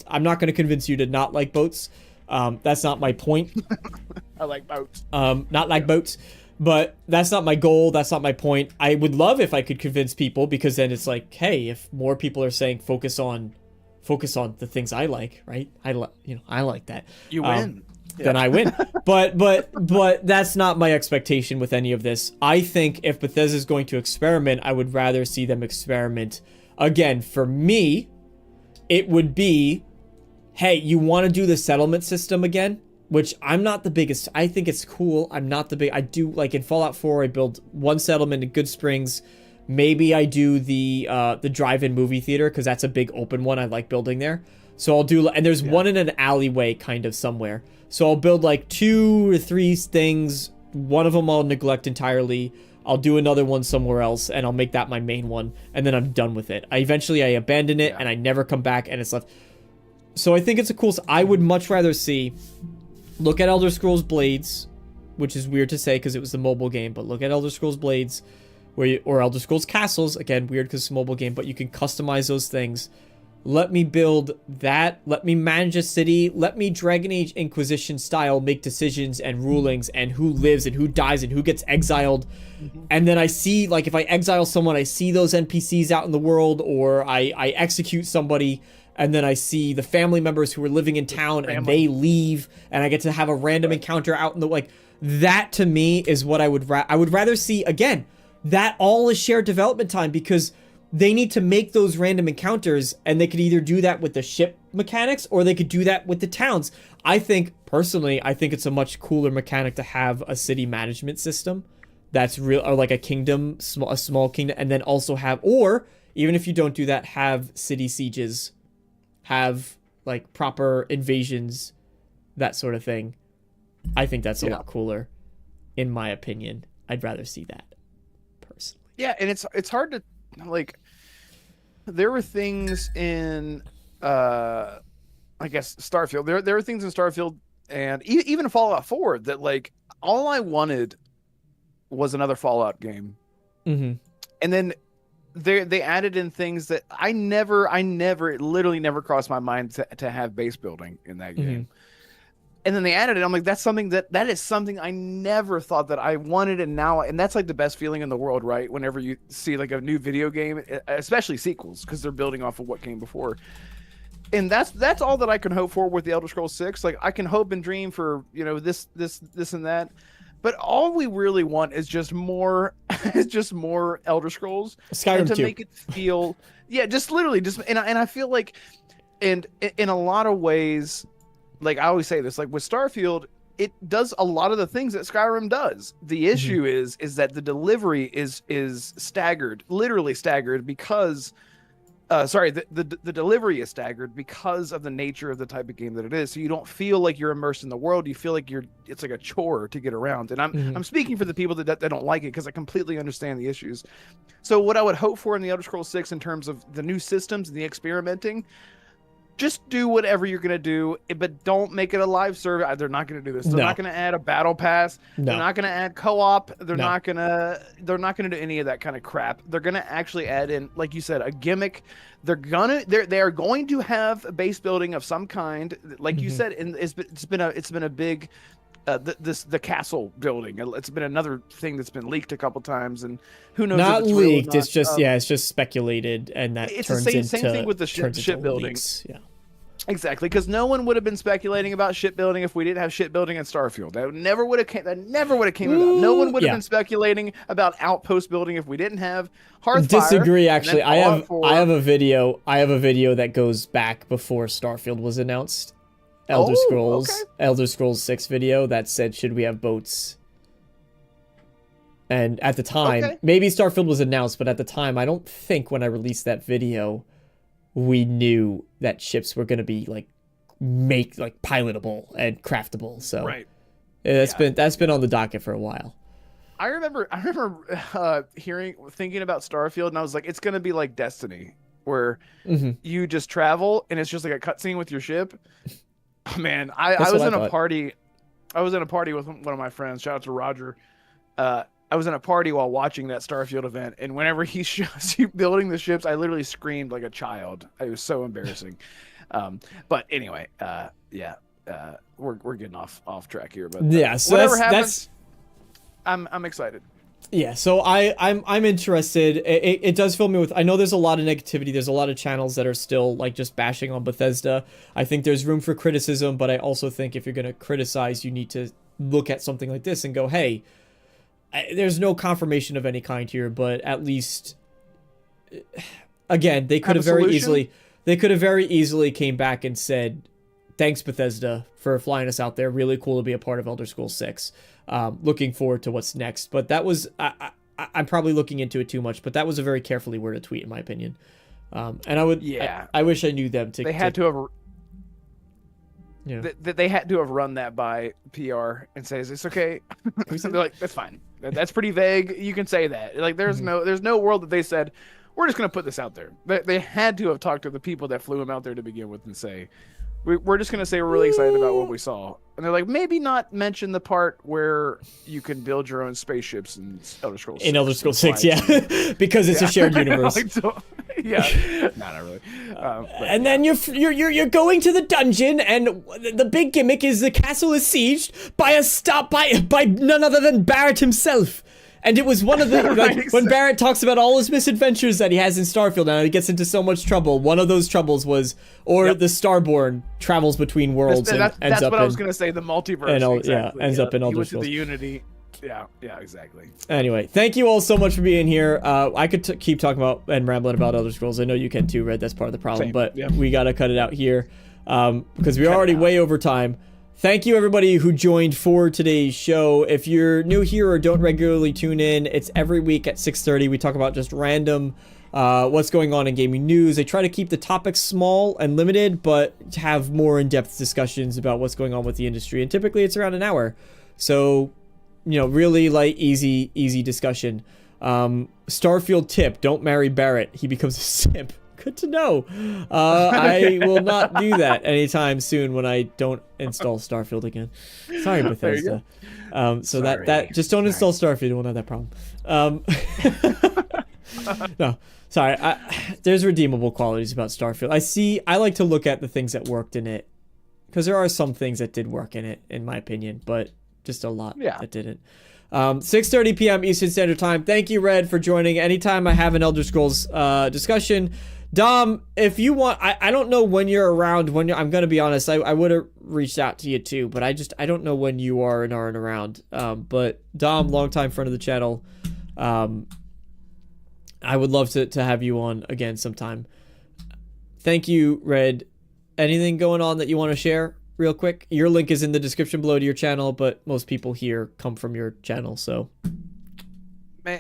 I'm not going to convince you to not like boats. That's not my point. I like boats. Not like boats. But that's not my goal. That's not my point. I would love if I could convince people, because then it's hey, if more people are saying focus on the things I like, right? I like that. You win. Then I win. But that's not my expectation with any of this. I think if Bethesda is going to experiment, I would rather see them experiment. Again, for me, it would be, hey, you want to do the settlement system again? Which I'm not the biggest. I think it's cool. I'm not the big. I do in Fallout 4. I build one settlement in Good Springs. Maybe I do the drive-in movie theater because that's a big open one. I like building there. So I'll do. And there's one in an alleyway kind of somewhere. So I'll build 2 or 3 things. One of them I'll neglect entirely. I'll do another one somewhere else, and I'll make that my main one, and then I'm done with it. I abandon it, and I never come back, and it's left. So I think it's a cool. I would much rather see. Look at Elder Scrolls Blades, which is weird to say because it was the mobile game, but look at Elder Scrolls Blades, or Elder Scrolls Castles, again, weird because it's a mobile game, but you can customize those things. Let me build that, let me manage a city, let me Dragon Age Inquisition style make decisions and rulings and who lives and who dies and who gets exiled. And then I see, if I exile someone, I see those NPCs out in the world, or I execute somebody, and then I see the family members who are living in town and they leave, and I get to have a random encounter out in the, that to me is what I would rather see. Again, that all is shared development time, because they need to make those random encounters, and they could either do that with the ship mechanics or they could do that with the towns. Personally, I think it's a much cooler mechanic to have a city management system that's real, or like a kingdom, a small kingdom, and then also have, or even if you don't do that, have city sieges, have like proper invasions, that sort of thing. I think that's a lot cooler, in my opinion. I'd rather see that personally. Yeah, and it's hard to like. There were things in, I guess Starfield. There are things in Starfield and even Fallout 4 that like all I wanted was another Fallout game, Mm-hmm. and then they added in things that I never, it literally never crossed my mind to have base building in that game. And then they added it. I'm like, that's something that is something I never thought that I wanted, and now, and that's like the best feeling in the world, right? Whenever you see like a new video game, especially sequels, because they're building off of what came before. And that's all that I can hope for with the Elder Scrolls 6. Like I can hope and dream for, you know, this and that, but all we really want is just more, Elder Scrolls, Skyrim and to 2. make it feel, just literally just, and I feel like, and in a lot of ways. Like I always say this, like with Starfield, it does a lot of the things that Skyrim does. The issue is that the delivery is staggered, literally staggered, because the delivery is staggered because of the nature of the type of game that it is. So you don't feel like you're immersed in the world. You feel like it's like a chore to get around. And I'm speaking for the people that don't like it, because I completely understand the issues. So what I would hope for in the Elder Scrolls 6 in terms of the new systems and the experimenting, just do whatever you're going to do, but don't make it a live server. They're not going to do this. They're not going to add a battle pass. They're not going to add co-op. They're not going to do any of that kind of crap. They're going to actually add in, like you said, a gimmick. They are going to have a base building of some kind. Like you said, and it's been a big the castle building. It's been another thing that's been leaked a couple times, and who knows? Not if it's leaked. real or not. It's just it's just speculated, and that it's turns the into same thing with the ship building. Leaks. Yeah. Exactly, because no one would have been speculating about shipbuilding if we didn't have shipbuilding in Starfield. That never would have came about. No one would have been speculating about outpost building if we didn't have Hearthfire. Disagree, actually. I have a video that goes back before Starfield was announced. Elder Scrolls 6 video that said, should we have boats? And at the time, maybe Starfield was announced, but at the time, I don't think when I released that video, we knew that ships were going to be pilotable and craftable. So that's been on the docket for a while. I remember thinking about Starfield, and I was like, it's going to be like Destiny, where you just travel and it's just like a cutscene with your ship. Man, I was in a party. I was in a party with one of my friends. Shout out to Roger. I was in a party while watching that Starfield event, and whenever he shows you building the ships, I literally screamed like a child. It was so embarrassing. But anyway, we're getting off track here. But so whatever happens, I'm excited. Yeah, so I'm interested. It does fill me with. I know there's a lot of negativity. There's a lot of channels that are still like just bashing on Bethesda. I think there's room for criticism, but I also think if you're gonna criticize, you need to look at something like this and go, hey. There's no confirmation of any kind here, but at least, again, they could have very easily came back and said, thanks Bethesda for flying us out there. Really cool to be a part of Elder Scrolls 6. Looking forward to what's next. But that was, I'm probably looking into it too much, but that was a very carefully worded tweet in my opinion. And I would, I wish I knew them to. They had to have. Yeah. They had to have run that by PR and say, "Is this okay?" They're like, "That's fine. That's pretty vague. You can say that." Like, there's no world that they said, "We're just gonna put this out there." They had to have talked to the people that flew him out there to begin with and say, "We're just gonna say we're really excited about what we saw." And they're like, maybe not mention the part where you can build your own spaceships in Elder Scrolls 6. In Elder Scrolls 6, because it's a shared universe. Not really. And then you're going to the dungeon, and the big gimmick is the castle is sieged by none other than Barrett himself. And it was one of the when Barrett talks about all his misadventures that he has in Starfield, and he gets into so much trouble. One of those troubles was, the Starborn travels between worlds and ends up. That's what I was gonna say. The multiverse, ends up in Elder Scrolls. The Unity. Yeah, exactly. Anyway, thank you all so much for being here. I could keep talking about and rambling about Elder Scrolls. I know you can too, Red. That's part of the problem. But we gotta cut it out here because we're already way over time. thank you everybody who joined for today's show. If you're new here or don't regularly tune in, it's every week at 6:30. We talk about just random what's going on in gaming news. I try to keep the topics small and limited, but have more in-depth discussions about what's going on with the industry. And typically it's around an hour. So, really light, easy discussion. Starfield tip, don't marry Barrett. He becomes a simp. Good to know. I will not do that anytime soon when I don't install Starfield again. Sorry, Bethesda. So that just don't install Starfield. You won't have that problem. No, sorry. There's redeemable qualities about Starfield. I like to look at the things that worked in it, because there are some things that did work in it, in my opinion, but just a lot that didn't. 6:30 p.m. Eastern Standard Time. Thank you, Red, for joining. Anytime I have an Elder Scrolls discussion. Dom, if you want, I don't know when you're around. I'm going to be honest, I would have reached out to you too, but I don't know when you are and aren't around. But Dom, longtime friend of the channel, I would love to have you on again sometime. Thank you, Red. Anything going on that you want to share real quick? Your link is in the description below to your channel, but most people here come from your channel, so...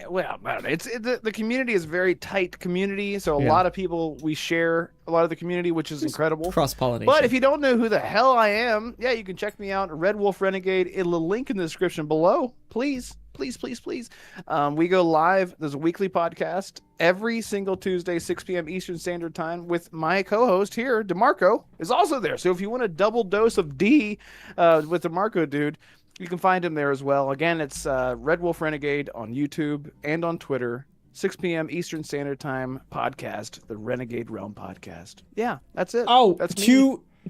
Well, the community is a very tight community, so a lot of people, we share a lot of the community, which is incredible. Cross-pollination. But if you don't know who the hell I am, you can check me out, Red Wolf Renegade. It'll link in the description below. Please. We go live. There's a weekly podcast every single Tuesday, 6 p.m. Eastern Standard Time, with my co-host here, Damarco, is also there. So if you want a double dose of D with Damarco, dude, you can find him there as well. Again, it's Red Wolf Renegade on YouTube and on Twitter. 6 p.m. Eastern Standard Time podcast, the Renegade Realm podcast. Yeah, that's it. Oh, that's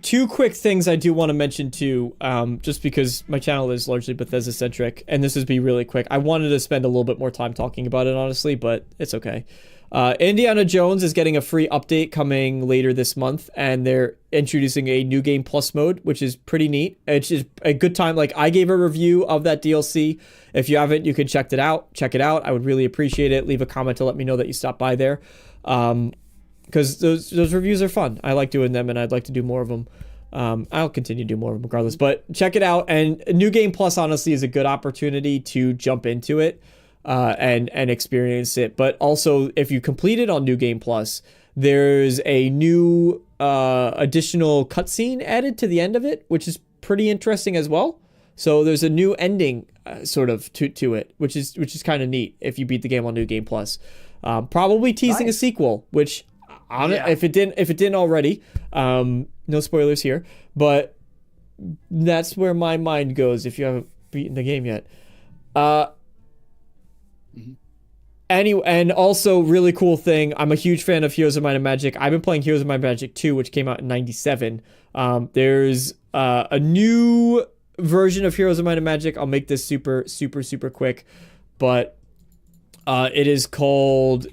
two quick things I do want to mention too, just because my channel is largely Bethesda centric, and this would be really quick. I wanted to spend a little bit more time talking about it, honestly, but it's okay. Indiana Jones is getting a free update coming later this month, and they're introducing a new game plus mode, which is pretty neat. It's just a good time. Like, I gave a review of that DLC. If you haven't, you can check it out. I would really appreciate it. Leave a comment to let me know that you stopped by there, because those reviews are fun. I like doing them, and I'd like to do more of them. I'll continue to do more of them regardless, but check it out. And New Game Plus, honestly, is a good opportunity to jump into it and experience it. But also, if you complete it on New Game Plus, there's a new additional cutscene added to the end of it, which is pretty interesting as well. So there's a new ending sort of to it, which is kind of neat if you beat the game on New Game Plus. Probably teasing a sequel, which if it didn't already, no spoilers here, but that's where my mind goes if you haven't beaten the game yet. Anyway, and also really cool thing, I'm a huge fan of Heroes of Might and Magic. I've been playing Heroes of Might and Magic 2, which came out in 97. There's a new version of Heroes of Might and Magic. I'll make this super quick, but it is called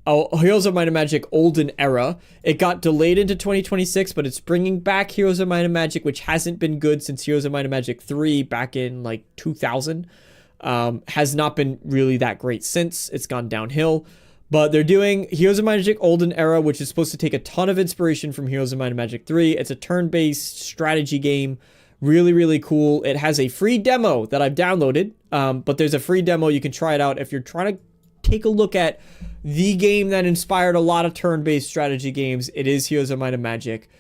Heroes of Might and Magic Olden Era. It got delayed into 2026, but it's bringing back Heroes of Might and Magic, which hasn't been good since Heroes of Might and Magic 3 back in like 2000. Has not been really that great since. It's gone downhill. But they're doing Heroes of Might and Magic Olden Era, which is supposed to take a ton of inspiration from Heroes of Might and Magic 3. It's a turn-based strategy game. Really cool. It has a free demo that I've downloaded. But there's a free demo. You can try it out if you're trying to take a look at the game that inspired a lot of turn-based strategy games. It is Heroes of Might and Magic.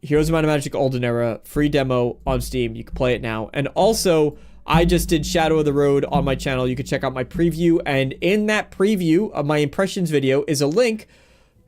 Heroes of Might and Magic Olden Era, free demo on Steam. You can play it now. And also, I just did Shadow of the Road on my channel. You can check out my preview. And in that preview of my impressions video is a link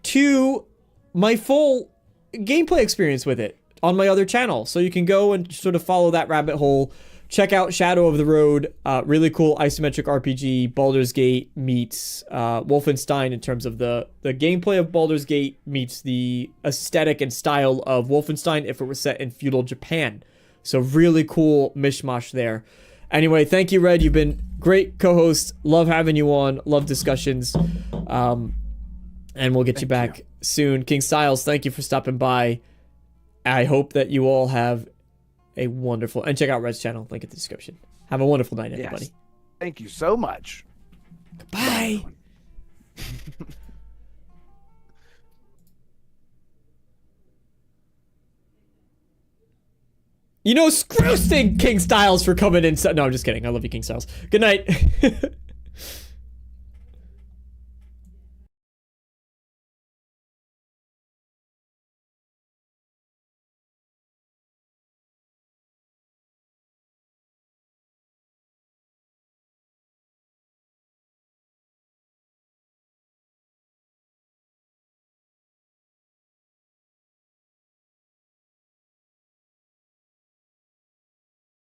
to my full gameplay experience with it on my other channel. So you can go and sort of follow that rabbit hole. Check out Shadow of the Road, really cool isometric RPG. Baldur's Gate meets Wolfenstein in terms of the gameplay of Baldur's Gate meets the aesthetic and style of Wolfenstein if it was set in feudal Japan. So really cool mishmash there. Anyway, thank you, Red. You've been great co-host. Love having you on. Love discussions. And we'll get you back soon. King Styles, thank you for stopping by. I hope that you all have a wonderful... And check out Red's channel. Link in the description. Have a wonderful night, everybody. Yes. Thank you so much. Goodbye. You know, screw King Styles for coming in. No, I'm just kidding. I love you, King Styles. Good night.